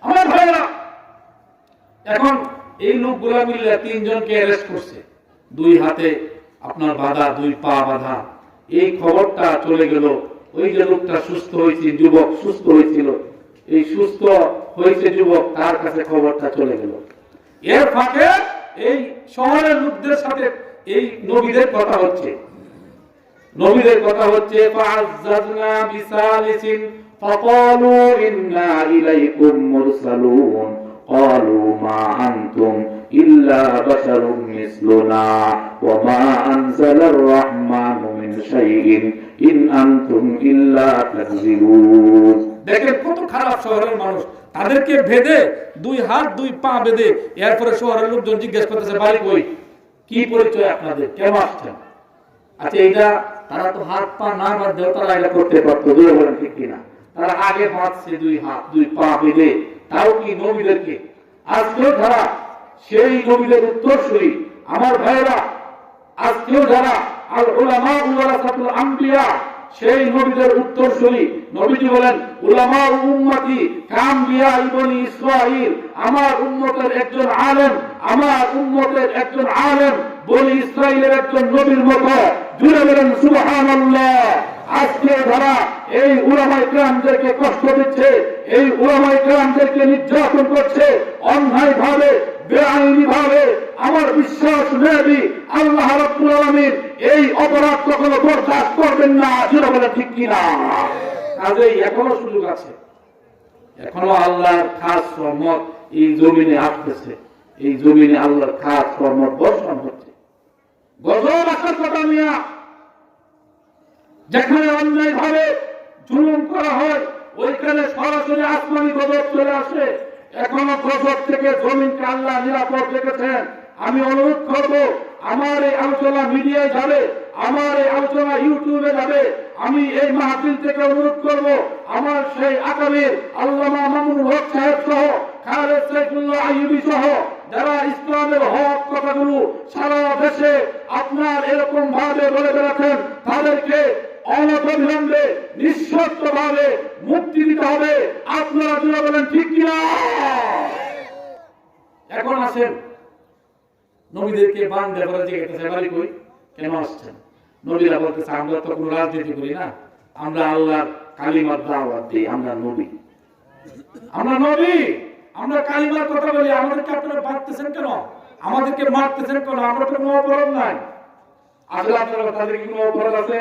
[SPEAKER 2] আমার ভাইরা, এখন এই লোকগুলা মিলে তিনজনকে অ্যারেস্ট করছে, দুই হাতে আপনার বাধা, দুই পা বাধা। এই খবরটা চলে গেল, ওই যে লোকটা সুস্থ হয়েছে, যুবক সুস্থ হয়েছিল, এই সুস্থ হয়েছে যুবক, তার কাছে খবরটা চলে গেল। এর ফাঁকে এই শহরের লোকদের সাথে এই নবীদের কথা হচ্ছে, নবীদের কথা হচ্ছে। ফাআযাযনা বিসালিসিন ফাকালু ইন্না ইলাইকুম মুরসালুন ক্বালু মা আনতুম ইল্লা বাশারুম মিসলুনা ওয়া মা আনজালার রাহমানু মিন শাইইন ইন আনতুম ইল্লা তাকযিবুন। দেখেন কত খারাপ শহরের মানুষ, তাদেরকে বেঁধে দুই হাত দুই পা বেঁধে, এরপরে শহরের লোকজন জিজ্ঞেস করতেছে বাড়ি কই, কি পরিচয় আপনাদের, কেন আসছেন? আচ্ছা এইটা তারা তো হাত পা না বাঁধলেও তারা এটা করতে পারতো, দুই বলেন ঠিক কিনা? তারা আগে বাঁধছে দুই হাত দুই পা বেঁধে, তাও কি নবীদেরকে। আজকেও যারা সেই নবীদের উত্তরসূরি আমার ভাইয়েরা, আজকেও যারা আল উলামা ওয়ারাসাতুল আম্বিয়া, সেই নবীদের উত্তরসূরি, নবীজি বলেন উলামা উম্মতি কাম্বিয়া ইবনি ইসরাঈল, আমার উম্মতের একজন আলেম, আমার উম্মতের একজন আলেম বনি ইসরাঈলের একজন নবীর মতো। জুড়ে বলেন সুবহানাল্লাহ। আজকে যারা এই উলামায়ে কেরামদেরকে কষ্ট দিচ্ছে, এই উলামায়ে কেরামদেরকে নির্যাতন করছে অন্যায় ভাবে, বেআইনি ভাবে, আমার বিশ্বাস নবী আল্লাহ রাব্বুল আলামিন এই অপরাধ কখনো বরদাস্ত করবেন না। জুড়ে বলেন ঠিক কিনা? কাজেই এখনো সুযোগ আছে, এখনো আল্লাহর খাস রহমত এই জমিনে আসতেছে, এই জমিনে আল্লাহর খাস রহমত বর্ষণ হচ্ছে। গজব আসার কথা মিয়া, যেখানে অন্যায় ভাবে জুলুম করা হয় ওইখানে সরাসরি আসমানি গজব চলে আসে। এখনো গজব থেকে জমিনকে আল্লাহ নিরাপদ রেখেছেন। আমি অনুরোধ করব, আমার এই আলোচনা মিডিয়ায় যাবে, আমার এই আলোচনা ইউটিউবে যাবে, আমি এই মাহফিল থেকে অনুরোধ করব আমার সেই আকাবির আল্লামা মামুনুল হক সাহেব সহ, খালেদ সাইফুল্লাহ আইয়ুবী সহ যারা ইসলামের হক কথাগুলো সারা দেশে আপনার এরকম ভাবে বলে বেড়াচ্ছেন, তাদেরকে অনতিবিলম্বে নিঃশর্তভাবে মুক্তি দিতে হবে। আপনারা যারা বলেন ঠিক কিনা? এখন আসেন, নবীদেরকে বান্ধে করে জিজ্ঞাসা বাড়ি কই, কেন আসছেন? নবীরা বলতেছে আমরা তো কোনো রাজনীতি করি না, আমরা আল্লাহর কালিমার দাওয়াত দিই, আমরা নবী, আমরা নবী, আমরা কালিমার কথা বলি। আমাদেরকে আপনারা বাঁধতেছেন কেন, আমাদেরকে মারতেছেন কেন? আমরা তো কোনো অপরাধ নাই। আসলে আপনারা তাদের কি কোনো অপরাধ আছে?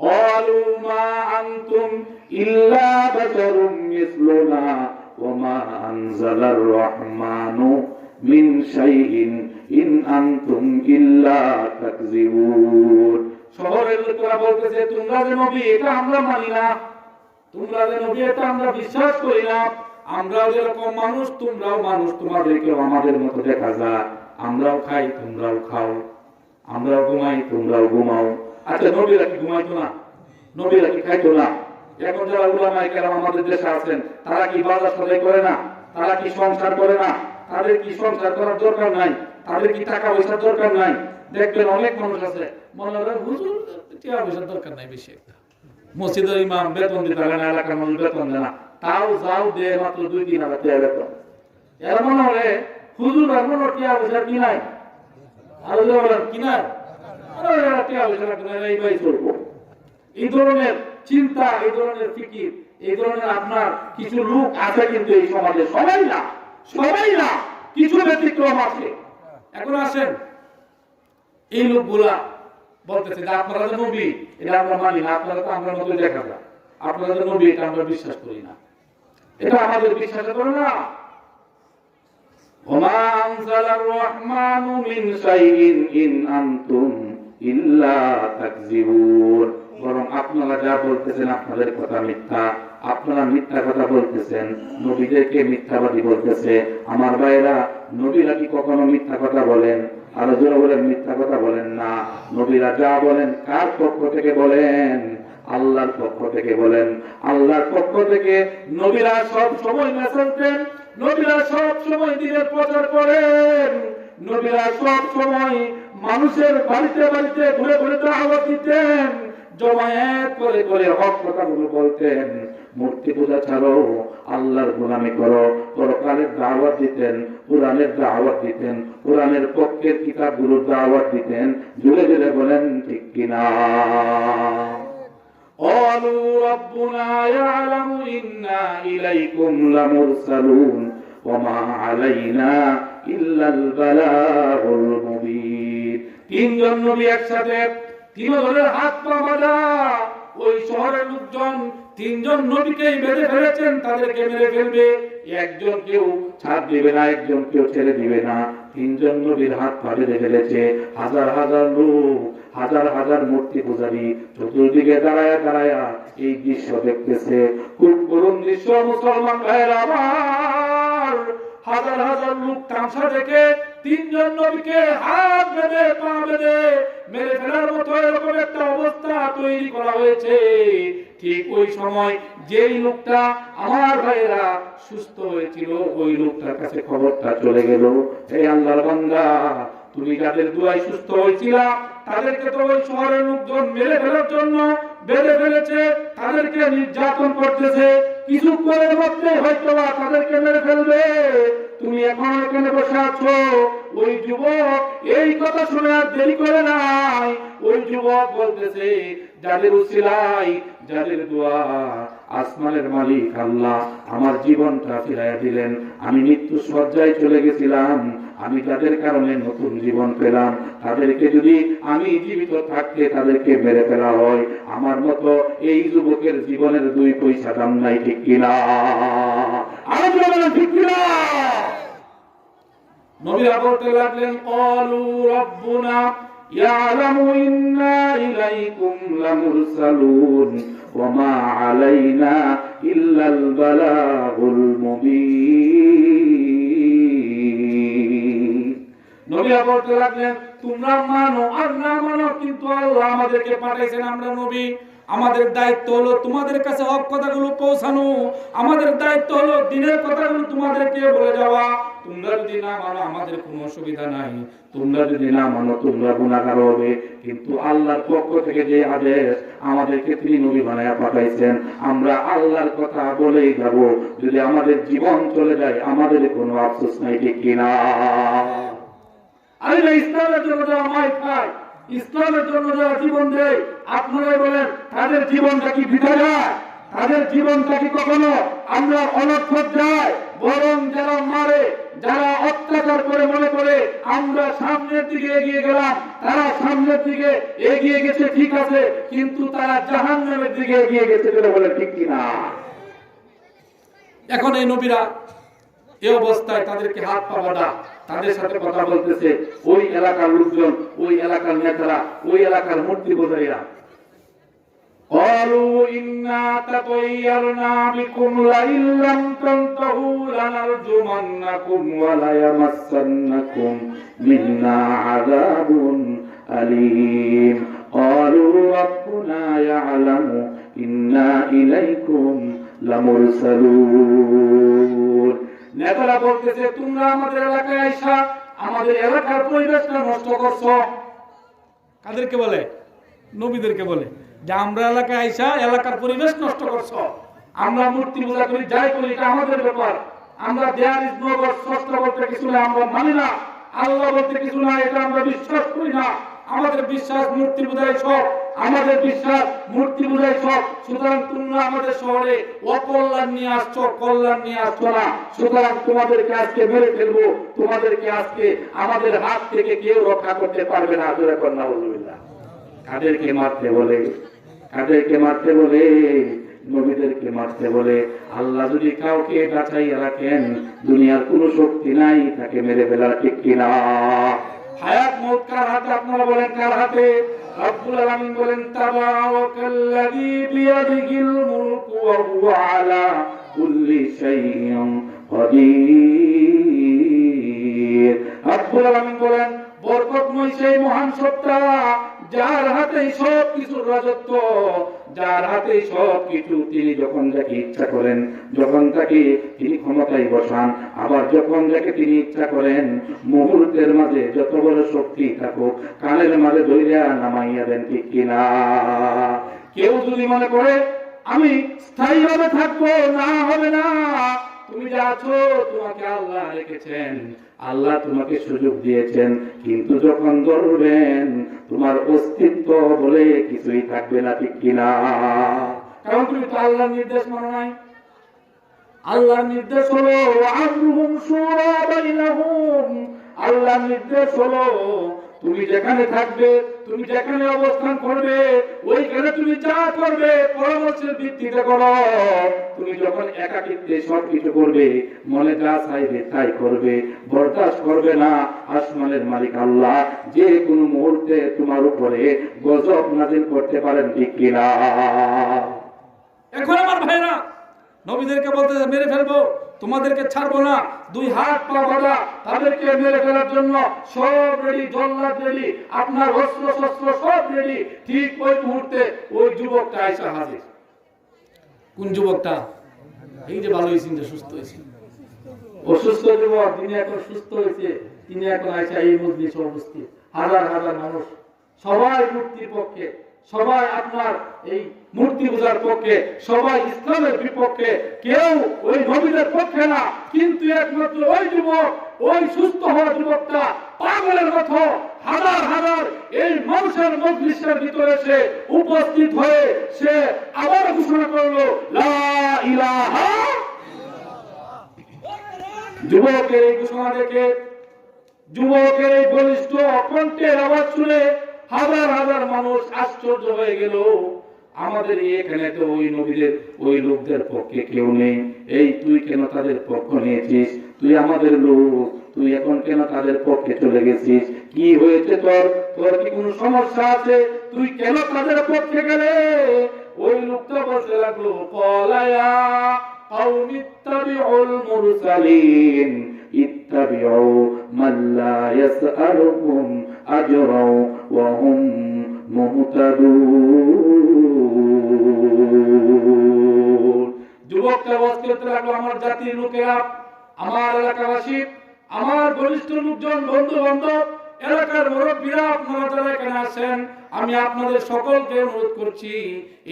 [SPEAKER 2] ক্বালু মা আনতুম ইল্লা বাশারুম মিসলুনা ওয়া মা আনজালার রাহমানু মিন শাইইন ইন আনতুম ইল্লা তাকযিবুন। শহরের লোকেরা বলতেছে তোমরা যে নবী এটা আমরা মানি না, তোমরা যে নবী এটা আমরা বিশ্বাস করি না, আমরাও যেরকম মানুষ তোমরাও মানুষ, তোমাদেরকেও আমাদের মতো দেখা যায়, আমরাও খাই তোমরাও খাও, আমরাও ঘুমাই তোমরাও ঘুমাও। আচ্ছা নবীরা কি ঘুমাইতো না? নবীরা কি খাইতো না? এখন যারা উলামায়ে কেরাম আমাদের দেশে আছেন, তারা কি বাজার সদাই করে না? তারা কি সংসার করে না? তাদের কি সংসার করার দরকার নাই? তাদের কি টাকা পয়সার দরকার নাই? দেখবেন অনেক মানুষ আছে মনে হয় হুজুর টাকা পয়সার দরকার নাই, বেশি একটা মসজিদের ইমাম বেতন দিতে পারে না, এলাকার মানুষ বেতন দেয় না, তাও যাও দেয় মাত্র 2-3 হাজার টাকা বেতন। এর মনে হয় হুজুর আর মনে টাকা পয়সা কি নাই, আর কি নাই, এই ধরনের চিন্তা, এই ধরনের ফিকির, এই ধরনের আপনার কিছু লোক আছে কিন্তু এই সমাজে, সবাই না, সবাই না, কিছু ব্যতিক্রম আছে। এখন আসেন, এই লোকগুলা বলতেছে যে আপনারা যে নবী এটা আমরা মানি না, আপনারা তো আমরা মতো দেখা যায়, আপনারা যে নবী এটা আমরা বিশ্বাস করি না, এটা আমাদের বিশ্বাস করে না। ওমা আনজালার রাহমানু মিন শাইইন ইন আনতুম ইল্লা তাকযিবুন। বরং আপনারা যা বলতেছেন আপনাদের কথা মিথ্যা, আপনারা মিথ্যা কথা বলতেছেন, নবীদেরকে মিথ্যাবাদী বলতেছে। আমার ভাইরা, নবীরা কি কখনো মিথ্যা কথা বলেন? আর যারা বলেন মিথ্যা কথা বলেন না। নবীরা যা বলেন কার পক্ষ থেকে বলেন? আল্লাহর পক্ষ থেকে বলেন। আল্লাহর পক্ষ থেকে নবীরা সব সময় মেসেজ দেন, নবীরা সব সময় দ্বীনের প্রচার করেন, নবীরা সব সময় মানুষের বাড়িতে বাড়িতে ঘুরে ঘুরে দাওয়াত দিতেন। জমায়েত করে করে হক কথাগুলো বলতেন। মূর্তি পূজা ছাড়ো, আল্লাহর গোলামি করো, পরকালের দাওয়াত দিতেন, কোরআনের দাওয়াত দিতেন, কোরআনের পক্ষের কিতাবগুলোর দাওয়াত দিতেন। জুড়ে জুড়ে বলেন ঠিক কিনা? قالوا ربنا يعلم إنا إليكم لمرسلون وما علينا إلا البلاغ المبين। তিনজন নবী একসাথে, তিনজনের হাত পা বাঁধা। ওই শহরের লোকজন তিনজন নবীকেই বেঁধে ফেলেছেন, তাদেরকে মেরে ফেলবে। একজন কেউ ছাড় দিবে না, একজন কেউ ছেড়ে দিবে না। তিনজন নবীর হাত পা বেঁধে ফেলেছে। হাজার হাজার লোক, হাজার হাজার মূর্তি পূজারী চতুর্দিকে দাঁড়ায়া দাঁড়ায়া এই দৃশ্য দেখতেছে। খুব করুণ দৃশ্য মুসলমান ভাইয়েরা আমার। হাজার হাজার লোক তামসা দেখে তিনজন নবীকে হাত বেঁধে পা বেঁধে মেরে ফেলার মতো এরকম একটা অবস্থা তৈরি করা হয়েছে। ঠিক ওই সময় যেই লোকটা আমার ভাইয়েরা সুস্থ হয়েছিল, ওই লোকটার কাছে খবরটা চলে গেল, এই আল্লাহর বান্দা, তুমি যাদের দুয়ায় সুস্থ হয়েছিল তাদেরকে তো ওই শহরের লোকজন মেরে ফেলার জন্য বেঁধে ফেলেছে, তাদেরকে নির্যাতন করতেছে। কিছুক্ষণের মধ্যে হয়তো তাদেরকে মেরে ফেলবে। তুমি এখন এখানে বসে আছো। ওই যুবক এই কথা শুনে আর দেরি করে নাই। ওই যুবক বলতেছে, যাদের উসিলায়, যাদের দোয়া আসমানের মালিক আল্লাহ আমার জীবনটা ফিরাইয়া দিলেন। আমি মৃত্যু সজ্জায় চলে গেছিলাম, আমি যাদের কারণে নতুন জীবন পেলাম, তাদেরকে যদি আমি জীবিত থাকতে তাদেরকে মেরে ফেলা হয়, আমার মতো এই যুবকের জীবনের 2 পয়সা দাম নাই। ঠিক কিনা? ঠিক কিনা? নবীরা বলতে লাগলেন, ক্বালু রাব্বুনা ইয়ালামু ইন্না ইলাইকুম লামুরসালুন ওয়া মা আলাইনা ইল্লাল বালাগুল মুবিন। নবীরা বলতে লাগলেন, তোমরা মানো আর না মানো, কিন্তু আল্লাহ আমাদেরকে পাঠাইছেন, আমরা নবী। আমাদের দায়িত্ব হলো তোমাদের কাছে হক কথাগুলো পৌঁছানো। আমাদের দায়িত্ব হলো দিনের কথাগুলো তোমাদেরকে বলে যাওয়া। তোমরা যদি না মানো আমাদের কোনো অসুবিধা নাই, তোমরা যদি না মানো তোমরা গুনাহগার হবে। কিন্তু আল্লাহর পক্ষ থেকে যে আদেশ, আমাদেরকে তিনি নবী বানায়া পাঠাইছেন, আমরা আল্লাহর কথা বলেই যাব। যদি আমাদের জীবন চলে যায় আমাদের কোনো আফসোস নাই। ঠিক কিনা? আরে ইসলামের জন্য যারা মাই খায়, ইসলামের জন্য যারা জীবন দেয়, আপনারাই বলেন তাদের জীবনটা কি বৃথা যায়? তাদের জীবনটা কি কখনো আমরা অনর্থক যায়? বরং যারা মারে, যারা অত্যাচার করে মনে করে আমরা সামনের দিকে এগিয়ে গেলাম, তারা সামনের দিকে এগিয়ে গেছে ঠিক আছে, কিন্তু তারা জাহান্নামের দিকে এগিয়ে গেছে বলে ঠিক কিনা? এখন এই নবীরা এই অবস্থায় তাদেরকে হাত পা বাঁধা, তাদের সাথে কথা বলতেছে ওই এলাকার লোকজন, ওই এলাকার নেতারা, ওই এলাকার মূর্তি পূজারীরা। قالوا إنا تطيرنا بكم لئن لم تنتهوا لنرجمنكم وليمسنكم منا عذاب أليم قالوا ربنا يعلم إنا إليكم لمرسلون। নেতারা বলতেছে, তোমরা আমাদের এলাকায় আইসা আমাদের এলাকার পরিবেশটা নষ্ট করছো। কাদেরকে বলে? নবীদেরকে বলে যে আমরা এলাকায় আইসা এলাকার পরিবেশ নষ্ট করছো। আমরা মূর্তি পূজা করি, যাই করি, এটা আমাদের ব্যাপার। আমরা দেয়ার ইজ নো গড, স্রষ্টা বলতে কিছু না আমরা মানি না, আল্লাহ বলতে কিছু না এটা আমরা বিশ্বাস করি না। আমাদের বিশ্বাস মূর্তি পূজাই সব, আমাদের বিশ্বাস মূর্তি পূজাই সব। সুতরাং তোমরা আমাদের শহরে অকল্যাণ নিয়ে আসছো, কল্যাণ নিয়ে আসছো না। সুতরাং তোমাদেরকে আজকে মেরে ফেলবো, তোমাদেরকে আজকে আমাদের হাত থেকে কেউ রক্ষা করতে পারবে না। আলহামদুলিল্লাহ। কাদেরকে মারতে বলে? কাদেরকে মারতে বলে? নবীদেরকে মারতে বলে। আল্লাহ যদি কাউকে বাঁচাইয়া রাখেন, দুনিয়ার কোনো শক্তি নাই তাকে মেরে ফেলার। ঠিক কিনা? হায়াত মউত কার হাতে? আপনারা বলেন কার হাতে? রব্বুল আলামিন বলেন, তাবারাকাল্লাযী বিয়াদিহিল মুলকু ওয়া হুয়া আলা কুল্লি শাইইন কাদির। রব্বুল আলামিন বলেন, বরকতময় সেই মহান সত্তা যার হাতে সব কিছুর রাজত্ব, যার হাতে সব কিছু, তিনি যখন যাকে ইচ্ছা করেন, যখন তাকে তিনি ক্ষমতায় বসান, আবার যখন যাকে তিনি ইচ্ছা করেন মুহূর্তের মাঝে যত বড় শক্তি থাকুক কানের মাঝে ধইরা নামাইয়া দেন, ঠিক কিনা? কেউ যদি মনে করে আমি স্থায়ীভাবে থাকবো, না, হবে না। তুমি যা আছো তোমাকে আল্লাহ রেখেছেন, আল্লাহ তোমাকে সুযোগ দিয়েছেন, কিন্তু যখন ধরবেন তোমার অস্তিত্ব বলে কিছুই থাকবে না, ঠিক কিনা? কারণ তুমি তো আল্লাহর নির্দেশ মানো নাই। আল্লাহর নির্দেশ হলো আমরুহুম শুরা বাইনাহুম, আল্লাহর নির্দেশ হলো তুমি যেখানে থাকবে, তুমি যেখানে অবস্থান করবে, ওইখানে তুমি যা করবে পরামর্শের ভিত্তিতে করো। তুমি যখন একাকিত্বে সবকিছু করবে, মনে যা চাইবে তাই করবে, বরদাস্ত করবে না। আসমানের মালিক আল্লাহ যে কোনো মুহূর্তে তোমার উপরে গজব নাযিল করতে পারেন, ঠিক কিনা?
[SPEAKER 1] এখন আমার ভাইরা নবীদেরকে বলতে মেরে ফেলবো, তোমাদেরকে ছাড়বো না, দুই হাত পা বাঁধা, তাদেরকে মেরে ফেলার জন্য সব রেডি, জল্লাদ রেডি, আপনার অস্ত্র শস্ত্র সব রেডি। ঠিক ওই মুহূর্তে ওই যুবকটা আইসা হাজির। কোন যুবকটা? এই যে ভালো হয়েছেন, যে সুস্থ হয়েছেন, অসুস্থ যুবক তিনি এখন সুস্থ হয়েছে, তিনি এখন আইসা এই মজলিসে উপস্থিত। হাজার হাজার মানুষ, সবাই মূর্তির পক্ষে, সবাই আপনার এই মূর্তি পূজার পক্ষে, সবাই ইসলামের বিপক্ষে, কেউ ওই নবীদের পক্ষে না। কিন্তু একমাত্র ওই যুবক, ওই সুস্থ হওয়া যুবকটা পাগলের মতো হাজার হাজার এই মানুষের মজলিসের ভিতরে সে উপস্থিত হয়ে সে আবার ঘোষণা করলো লা ইলাহা। যুবকের এই ঘোষণা দেখে, যুবকের এই বলিষ্ঠ কণ্ঠের আওয়াজ শুনে হাজার হাজার মানুষ আশ্চর্য হয়ে গেল। আমাদের এখানে তো ওই নবীদের, ওই লোকদের পক্ষে কেউ নেই, এই তুই কেন তাদের পক্ষ নিয়েছিস? তুই আমাদের লোক, তুই এখন কেন তাদের পক্ষে চলে গেছিস? কি হয়েছে তোর? তোর কি কোনো সমস্যা আছে? তুই কেন তাদের পক্ষে গেলে? ওই লোকটা বলতে লাগলো কলায়া কাউমি ইত্তাবিউল মুরসালিন ইত্তাবিউ মান লা ইয়াসআলুকুম আজরা ওয়া হুম মুহতাদুন। যুবকটা বলতে লাগলো আমার জাতির লোকেরা, আমার এলাকাবাসী, আমার ঘনিষ্ঠ লোকজন, বন্ধু বান্ধব, এলাকার মুরব্বীরা, আপনারা যারা এখানে আছেন, আমি আপনাদের সকলকে অনুরোধ করছি,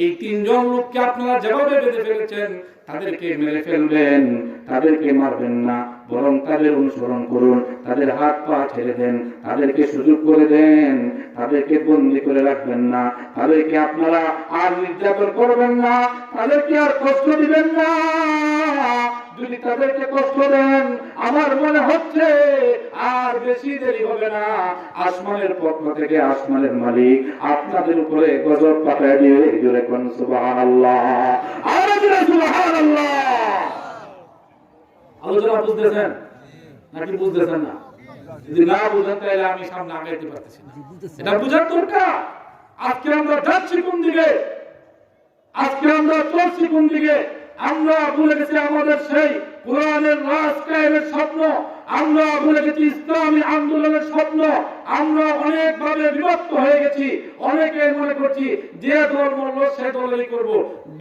[SPEAKER 1] এই তিনজন লোককে আপনারা যেভাবে বেঁধে ফেলেছেন তাদেরকে মেরে ফেলবেন, তাদেরকে মারবেন না, বরং তাদের অনুসরণ করুন, তাদের হাত পা ছেড়ে দেন, তাদেরকে সুযোগ করে দেন, তাদেরকে বন্দী করে রাখবেন না, তাদেরকে আপনারা আর নির্যাতন করবেন না, তাদেরকে আর কষ্ট দিবেন না। যদি তাদেরকে কষ্ট দেন, আমার মনে হচ্ছে আর বেশি দেরি হবে না, আসমানের পক্ষ থেকে আসমানের মালিক আপনাদের উপরে গজব পাঠায় দিয়ে জোরে কোন সুবহানাল্লাহ, আর জোরে সুবহানাল্লাহ। আলোচনা বুঝতেছেন নাকি বুঝতেছেন না? যদি না বুঝেন তাহলে আমি সামনে আগাইতে পারতেছি না, এটা বুঝার দরকার। আজকে আমরা যাচ্ছি কোন দিকে, আজকে আমরা চলছি কোন দিকে? আমরা ভুলে গেছি আমাদের সেই কোরআনের রাজ কায়েমের স্বপ্ন, আমরা ভুলে গেছি ইসলামী আন্দোলনের স্বপ্ন। আমরা অনেকভাবে বিভক্ত হয়ে গেছি, অনেকে মনে করছি যে দল মরল সে দলই করব,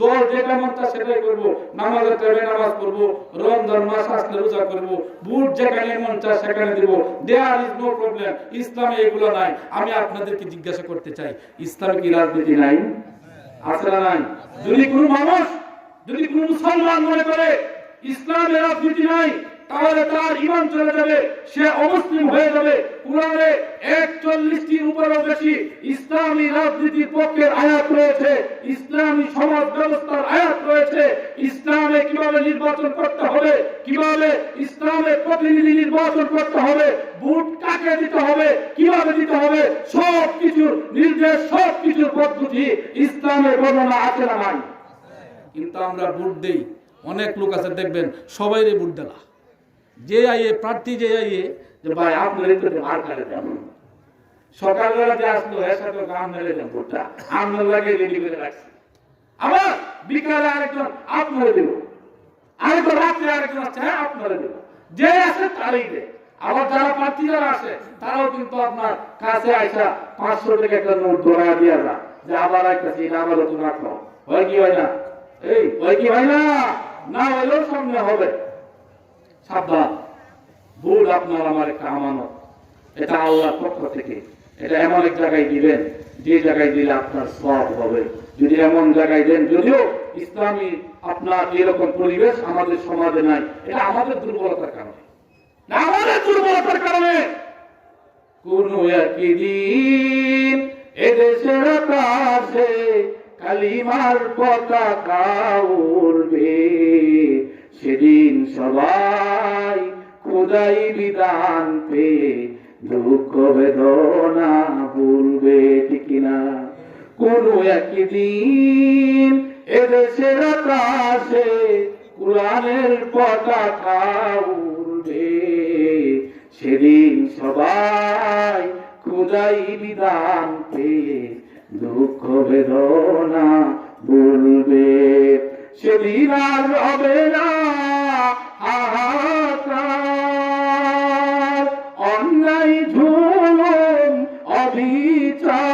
[SPEAKER 1] দল যেটা মন চায় সেটাই করব, নামাজের টাইমে নামাজ পড়ব, রমজান মাস আসলে রোজা করব, ভোট যেখানে মন চায় সেখানে দেব, দেয়ার ইজ নো প্রবলেম। ইসলামে এগুলো নাই। আমি আপনাদেরকে জিজ্ঞাসা করতে চাই, ইসলামে কি রাজনীতি নাই? আছে না নাই? যদি কোনো মানুষ, যদি কোন মুসলমান মনে করে ইসলামের রাজনীতি নাই, তাহলে তার ঈমান চলে যাবে, সে অমুসলিম হয়ে যাবে। কুরআনে 41টির উপরেও বেশি ইসলামী রাজনীতির পক্ষের আয়াত রয়েছে, ইসলামী সমাজ ব্যবস্থার আয়াত রয়েছে, ইসলামে কিভাবে নির্বাচন করতে হবে, কিভাবে ইসলামের প্রতিনিধি নির্বাচন করতে হবে, ভোট কাকে দিতে হবে, কিভাবে দিতে হবে, সব কিছুর নির্দেশ, সব কিছুর পদ্ধতি ইসলামের বর্ণনা আছে না নাই? কিন্তু আমরা ভোট দেই, অনেক লোক আছে দেখবেন সবাইরে ভোট দেলা, যে আইয়ে প্রার্থী যে আইয়ে যে ভাই আপনার আর খালে দেন, সকালবেলা যে আসলো এর সাথে গান মেলে দেন, ভোটটা আপনার লাগে রেডি করে রাখছি, আবার বিকালে আরেকজন আপনারে দেব, আরেকজন রাত্রে আরেকজন আছে হ্যাঁ আপনারে দেব, যে আছে তারই দে।
[SPEAKER 2] আবার যারা প্রার্থী যারা আসে তারাও কিন্তু আপনার কাছে আইসা 500 টাকা একটা নোট ধরা দিয়া না যে আবার আইতাছি এটা আবারও তো রাখো, হয় কি হয় না? এই হয় কি হয় না? না হলেও সামনে হবে। সাবধান, ভুল আপনার আমার একটা আমানত, এটা আল্লাহর পক্ষ থেকে। এটা এমন এক জায়গায় দিবেন যে জায়গায় দিলে আপনার সওয়াব হবে। যদি এমন জায়গায় দেন, যদিও ইসলামী আপনার এরকম পরিবেশ আমাদের সমাজে নাই, এটা আমাদের দুর্বলতার কারণে, না আমাদের দুর্বলতার কারণে। কোন একদিন এদেশের আকাশে কালিমার পতাকা উড়বে, সেদিন সবাই খোদাই বিধান পেয়ে দুঃখ বেদনা ভুলবে, ঠিক না? কোন একদিন এদেশের আকাশে কুরআনের পতাকা উড়বে, সেদিন সবাই খোদাই বিধান পেয়ে দুঃখ বেদনা ভুলবে। সেদিন আর হবে না হাহাকার, অন্যায় জুলুম অবিচার,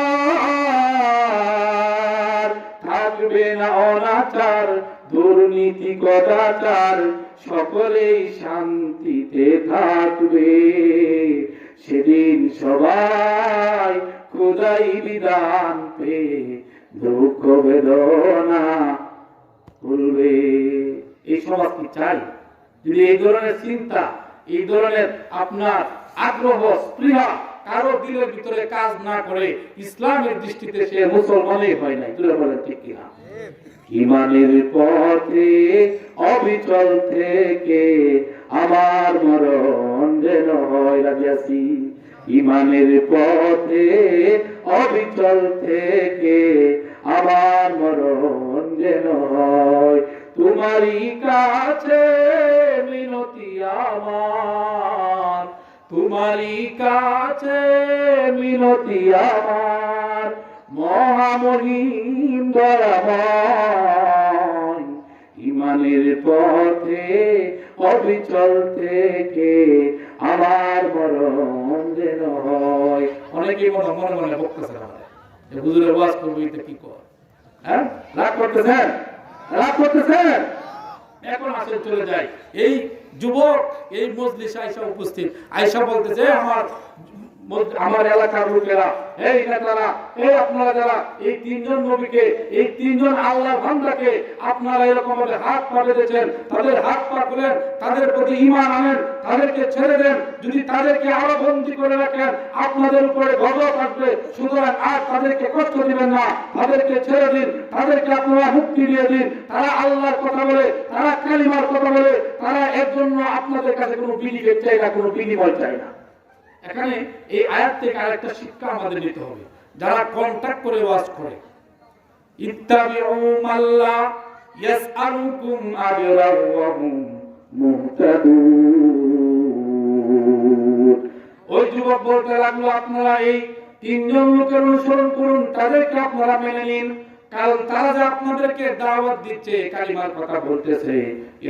[SPEAKER 2] থাকবে না অনাচার দুর্নীতি কদাচার, সকলেই শান্তিতে থাকবে। সেদিন সবাই খোদাই বিধান পেয়ে দুঃখ বেদনা ভুলবে। এই সমাজ কি চাই? যদি এই ধরনের চিন্তা, এই ধরনের আপনার আগ্রহ স্পৃহা কারো দিলের ভিতরে কাজ না করে, ইসলামের দৃষ্টিতে সে মুসলমানই হয় নাই। তুলে বলেন ঠিক কিনা? ইমানের পথে অবিচল থেকে আমার মরণ যেন হয় রাজিয়াছি। ইমানের পথে অবিচল থেকে আমার মরণ যেন হয়, তোমারই কাছে মিনতি আমার, তোমারই কাছে মিনতি আমার, মহামহিম দয়াময়। ইমানের পথে অবিচল থেকে আমার মরণ যেন হয়। অনেকেই মনে মনে মনে বক্তব্য হুজুরের ওয়াজ করবো, এটা কি কর? হ্যাঁ, রাগ করতেছেন, রাগ করতেছেন। এখন আসলে চলে যায় এই যুবক এই মজলিসে আইসা উপস্থিত, আইসা বলতেছে আমার এলাকার লোকেরা, এই নেতারা, এই আপনারা যারা এই তিনজন নবীকে, এই তিনজন আল্লাহ বান্দাকে আপনারা এরকম ভাবে হাত পা বেঁধেছেন, তাদের হাত পা খুলেন, তাদের প্রতি ঈমান আনেন, তাদেরকে ছেড়ে দেন। যদি তাদেরকে আরো বন্দী করে রাখেন আপনাদের উপরে গজব আসবে। সুতরাং আর তাদেরকে কষ্ট দিবেন না, তাদেরকে ছেড়ে দিন, তাদেরকে আপনারা মুক্তি দিয়ে দিন। তারা আল্লাহর কথা বলে, তারা কালিমার কথা বলে, তারা এর জন্য আপনাদের কাছে কোনো বিনিময় চাই না, কোনো বিনিময় চাই না। এখানে এই আয়াত থেকে আরেকটা শিক্ষা আমাদের নিতে হবে। যারা কন্টাক্ট করে ওয়াজ করে, ইত্তাবিউ মাল্লা ইয়াসআলুকুম আজরা ওয়া হুম মুহতাদুন। ওই যুবক বলতে লাগলো, আপনারা এই তিনজন লোকের অনুসরণ করুন, তাদেরকে আপনারা মেনে নিন, কারণ তারা যে আপনাদেরকে দাওয়াত দিচ্ছে, কালিমার কথা বলতেছে,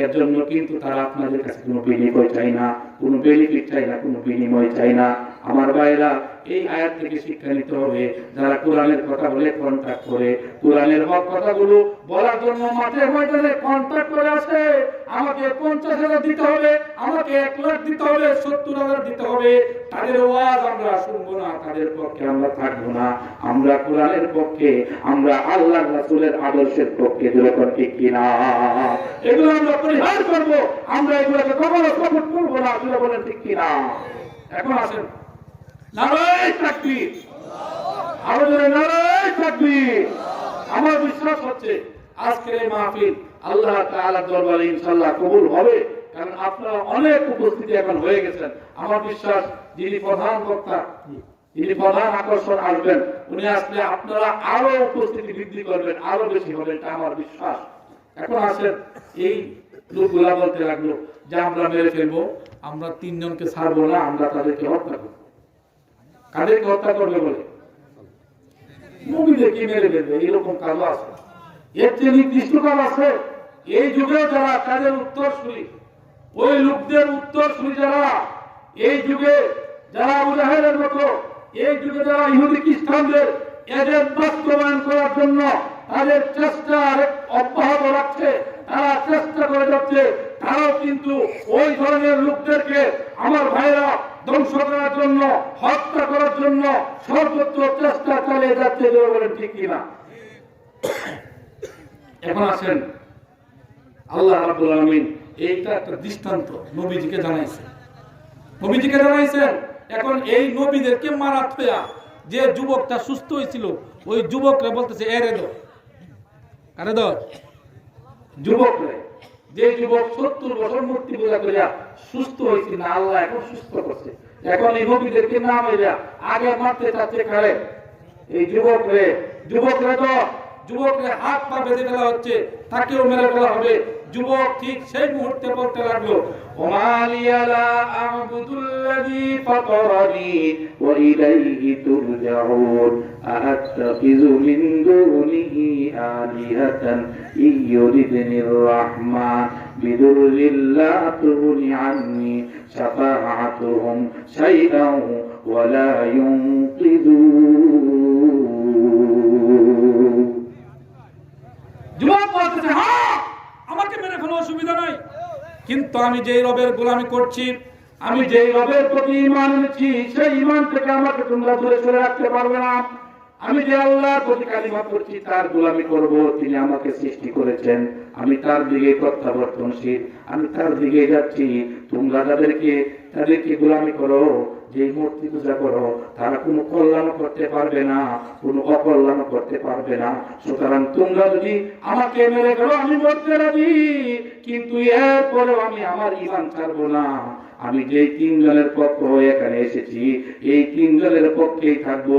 [SPEAKER 2] এর জন্য কিন্তু তারা আপনাদের কাছে কোনো বিনিময় চাই না, কোনো বেনিফিট চাই না, কোনো বিনিময় চাই না। আমার ভাইরা, এই আয়াত থেকে শিক্ষা নিতে হবে, যারা কোরআনের কথা বলে কন্ট্যাক্ট করে, কোরআনের হক কথাগুলো বলার জন্য মাঠে ময়দানে কন্ট্যাক্ট করে আসে, আমাকে 50,000 দিতে হবে, আমাকে 1 লাখ দিতে হবে, 70,000 দিতে হবে, তাদের ওয়াজ আমরা শুনবো না, তাদের পক্ষে আমরা থাকবো না। আমরা কোরআনের পক্ষে, আমরা আল্লাহর রাসূলের আদর্শের পক্ষে। যখন ঠিক কিনা? এগুলো আমরা পরিহার করবো, আমরা এগুলোকে কখনো সাপোর্ট করবো না। বলেন ঠিক কিনা? এখন আসেন, নারায়ে তাকবীর, আরো জোরে নারায়ে তাকবীর। আমার বিশ্বাস হচ্ছে আজকের এই মাহফিল আল্লাহ তাআলার দরবারে ইনশাআল্লাহ কবুল হবে, কারণ আপনারা অনেক উপস্থিতি এখন হয়ে গেছেন। আমার বিশ্বাস যিনি প্রধান বক্তা, যিনি প্রধান আকর্ষণ আসবেন, উনি আসলে আপনারা আরো উপস্থিতি বৃদ্ধি করবেন, আরো বেশি হবে, এটা আমার বিশ্বাস। এখন আসেন, এই লোকগুলা বলতে লাগলো যে আমরা মেরে ফেলবো, আমরা তিনজনকে ছাড়বো না, আমরা তাদেরকে হত্যা করবো। কাদেরকে হত্যা করবে বলে? নবীদেরকে মেরে ফেলবে, এরকম কাজও আছে, এর চেয়ে নির্দিষ্ট কাজ আছে। এই যুগে যারা কাজের উত্তরসূরি, ওই লোকদের উত্তরসূরি যারা,
[SPEAKER 1] এই যুগে যারা আবু জাহেলের মতো, এই যুগে যারা ইহুদি খ্রিস্টানদের এজেন্ট বাস্তবায়ন করার জন্য তাদের চেষ্টা অব্যাহত রাখছে, তারা চেষ্টা করে যাচ্ছে, তারাও কিন্তু ওই ধরনের লোকদেরকে আমার ভাইরা ধ্বংস করার জন্য, হত্যা করার জন্য সর্বোচ্চ চেষ্টা চালিয়ে যাচ্ছে। বলেন ঠিক কিনা? এখন আসেন, আল্লাহ রাব্বুল আলামিন এইটা একটা দৃষ্টান্ত নবীজিকে জানাইছেন। এখন এই নবীদেরকে মারা থয়া যে যুবকটা সুস্থ হয়েছিল, ওই যুবকরা বলতেছে এরে দো, আরে দো যুবকরে, যে যুবক 70 বছর মূর্তি পূজা করিয়া সুস্থ হয়েছিল না, আল্লাহ এখন সুস্থ করছে। এখন এই নবীদেরকে না মেরা আগে মারতে চাচ্ছে কারে? এই যুবকরে তো যুবকরে হাত পা বেঁধে ফেলা হচ্ছে, তাকেও মেরে ফেলা হবে। যুবক ঠিক সেই মুহূর্তে বলতে লাগলো, ওমালিয়া লা আ'বুদুল্লাযী ফাতারানী ওয়া ইলাইহি তুরজাউন আ'আত্তাখিযু মিন দুনিহি আলিহাতান ইয়ুরিদনির রাহমান বিদুররিন লা তুগনি আন্নী শাফাআতুহুম শাইআন ওয়া লা ইউনকিযুন। যুবক বলতেছে, হ্যাঁ আমাকে মেরে ফেলো, অসুবিধা নাই, কিন্তু আমি যেই রবের গোলামি করছি, আমি যেই রবের প্রতি ঈমান এনেছি, সেই ঈমান থেকে আমাকে তোমরা দূরে সরে রাখতে পারবে না। আমি যে আল্লাহর প্রতি কালিমা পড়ছি, তার গোলামি করব। তিনি আমাকে সৃষ্টি করেছেন, আমি তার দিকে প্রত্যাবর্তনশীল, আমি তার দিকে যাচ্ছি। তোমরা তাদেরকে গোলামি করো, যে মূর্তি পূজা করো, তারা কোনো কল্যাণ করতে পারবে না, কোনো অকল্যাণ করতে পারবে না। সুতরাং তোমরা যদি আমাকে মেরে ফেলো, আমি মরতে রাজি, কিন্তু এরপরেও আমি আমার ঈমান ছাড়বো না। আমি যে 3 জনের পক্ষ হয়ে এখানে এসেছি, এই 3 জনের পক্ষেই থাকবো।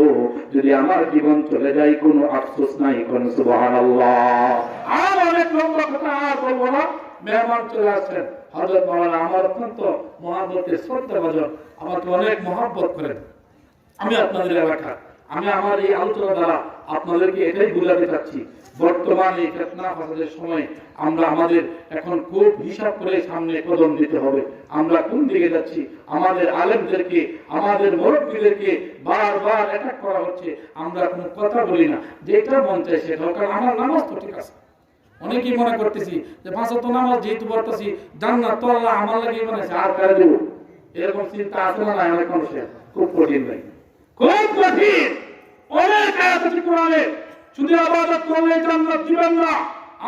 [SPEAKER 1] যদি আমার জীবন চলে যায়, কোনো আফসোস নাই, কোন সুবহানাল্লাহ। আর অনেক লম্বা কথা আর বলবো না, মেহমান চলে আসছেন। হযরত মাওলানা আমার অত্যন্ত মহব্বতের শ্রদ্ধাভাজন, আমাকে অনেক মহব্বত করেন। আমি আপনাদের এলাকার, আমি আমার এই আলোচনা দ্বারা আপনাদেরকে এটাই বোঝাতে চাচ্ছি, বর্তমানে ফিতনা ফাসাদের সময় আমরা আমাদের এখন খুব হিসাব করে সামনে কদম দিতে হবে। আমরা কোন দিকে যাচ্ছি? আমাদের আলেমদেরকে, আমাদের মুরব্বীদেরকে বারবার অ্যাটাক করা হচ্ছে। আমরা কোনো কথা বলি না, যেটা মন চায় সেটা। কারণ আমার নামাজ তো ঠিক আছে, অনেকেই মনে করতেছি যে 5 ওয়াক্ত নামাজ যেহেতু পড়তেছি, জান্নাত তো আল্লাহ আমার লাগি বানাইছে, আর কারে দেব, এরকম চিন্তা আছে না? অনেক মানুষের খুব কঠিন ভাই, খুব কঠিন। অনেক আয়াত আছে কোরআনে, শুধু ইবাদত করলে জান্নাত দিবেন না।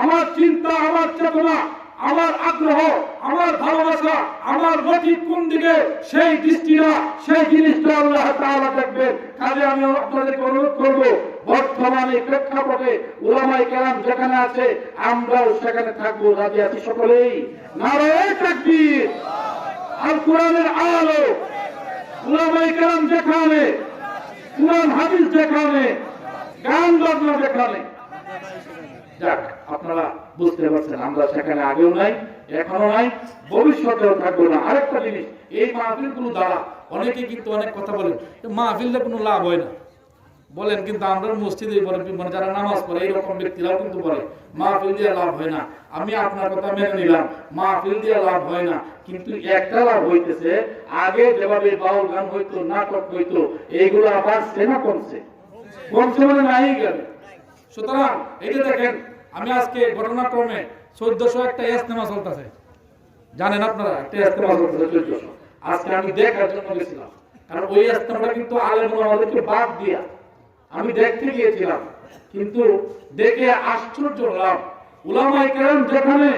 [SPEAKER 1] আমার চিন্তা, আমার চেতনা, আমার আগ্রহ, আমার ভালোবাসা, আমার গতি কোন দিকে, সেই দৃষ্টিটা, সেই জিনিসটা আল্লাহ তাআলা দেখবেন। কাজে আমি আপনাদেরকে অনুরোধ করব, বর্তমানে প্রেক্ষাপটে উলামায়ে কেরাম যেখানে আছে, আমরাও সেখানে থাকবো। রাজি আছি সকলেই? নারায়ে তাকবীর। আল কোরআনের আলো, উলামায়ে কেরাম যেখানে, কোরআন হাদিস যেখানে, গান বাজনা যেখানে। যাক, আপনারা বুঝতে পারছেন, আমরা সেখানে আগেও নাই, এখনো নাই, ভবিষ্যতেও থাকবো না। আরেকটা জিনিস, এই মাহফিলগুলো দ্বারা অনেকে কিন্তু অনেক কথা বলেন, মাহফিলে কোনো লাভ হয় না বলেন, কিন্তু আমরা মসজিদে মানে যারা নামাজ পড়ে এইরকম ব্যক্তিরাও কিন্তু বলে মাহফিল দিয়ে লাভ হয় না। আমি আপনার কথা মেনে নিলাম, মাহফিল দিয়ে লাভ হয় না, কিন্তু একটা লাভ হইতেছে, আগে যেভাবে বাউল গান হইতো, নাটক হইতো, এইগুলো আবার সেনা কমছে মানে নাই গেল। সুতরাং এই যে দেখেন, আমি আজকে ঘটনাক্রমে 1400 একটা ইজতেমা চলতেছে, জানেন আপনারা, একটা ইজতেমা চলতেছে 1400। আজকে আমি দেখার জন্য গেছিলাম, কারণ ওই ইজতেমাটা কিন্তু আলেম ওলামাদেরকে বাদ দিয়া আমি দেখতে গিয়েছিলাম, কিন্তু দেখে আশ্চর্য হলাম। উলামায়ে কেরাম যেখানে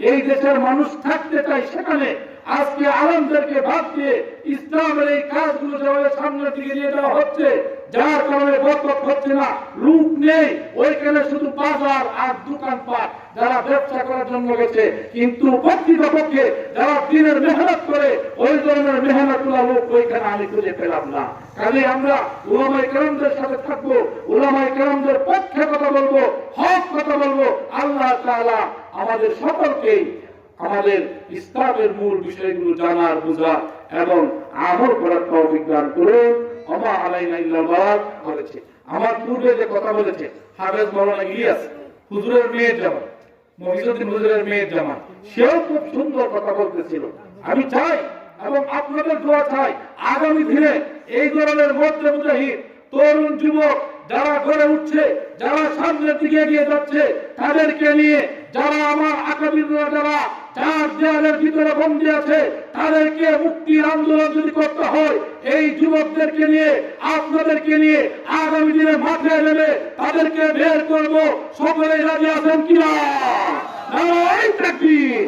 [SPEAKER 1] এই দেশের মানুষ থাকতে চায়, সেখানে আজকে আলেমদেরকে বাদ দিয়ে ইসলামের এই কাজগুলো যেভাবে সামনের দিকে নিয়ে যাওয়া হচ্ছে, যার কারণে বরকত হচ্ছে না, লোক নেই, ওইখানে শুধু বাজার আর দোকানপাট, যারা ব্যবসা করার জন্য গেছে, কিন্তু প্রকৃতপক্ষে যারা দিনের মেহনত করে, ওই ধরনের মেহনতুল্লাহ লোক ওইখানে আমি খুঁজে পেলাম না। কাজে আমরা উলামায়ে কেরামদের সাথে থাকবো, উলামায়ে কেরামদের পক্ষে কথা বলবো, হক কথা বলবো। আল্লাহ তাআলা আমাদের সকলকেই আমাদের ইসলামের মূল বিষয়গুলো জানার, বুঝার এবং আমল করার তৌফিক দান করুন। ওমা আলাইনা ইল্লাল বালাগ বলেছে। আমার পূর্বে যে কথা বলেছে হাফেজ মাওলানা ইলিয়াস হুজুরের মেয়ের জামাই, মফিজউদ্দিন হুজুরের মেয়ের জামাই, সেও খুব সুন্দর কথা বলতেছিল। আমি চাই এবং আপনাদের দোয়া চাই আগামী দিনে এই ধরনের মধ্যে মুজাহিদ তরুণ যুবক যারা গড়ে উঠছে, যারা সামনের দিকে এগিয়ে যাচ্ছে, তাদেরকে নিয়ে যারা আমার আকাবিররা যারা যার দেয়ালের ভিতরে বন্দী আছে, তাদেরকে মুক্তির আন্দোলন যদি করতে হয়, এই যুবকদেরকে নিয়ে আপনাদেরকে নিয়ে আগামী দিনে মাঠে নেমে তাদেরকে বের করব। সকলেই রাজি আছেন কিনা? নারায়ে তাকবীর।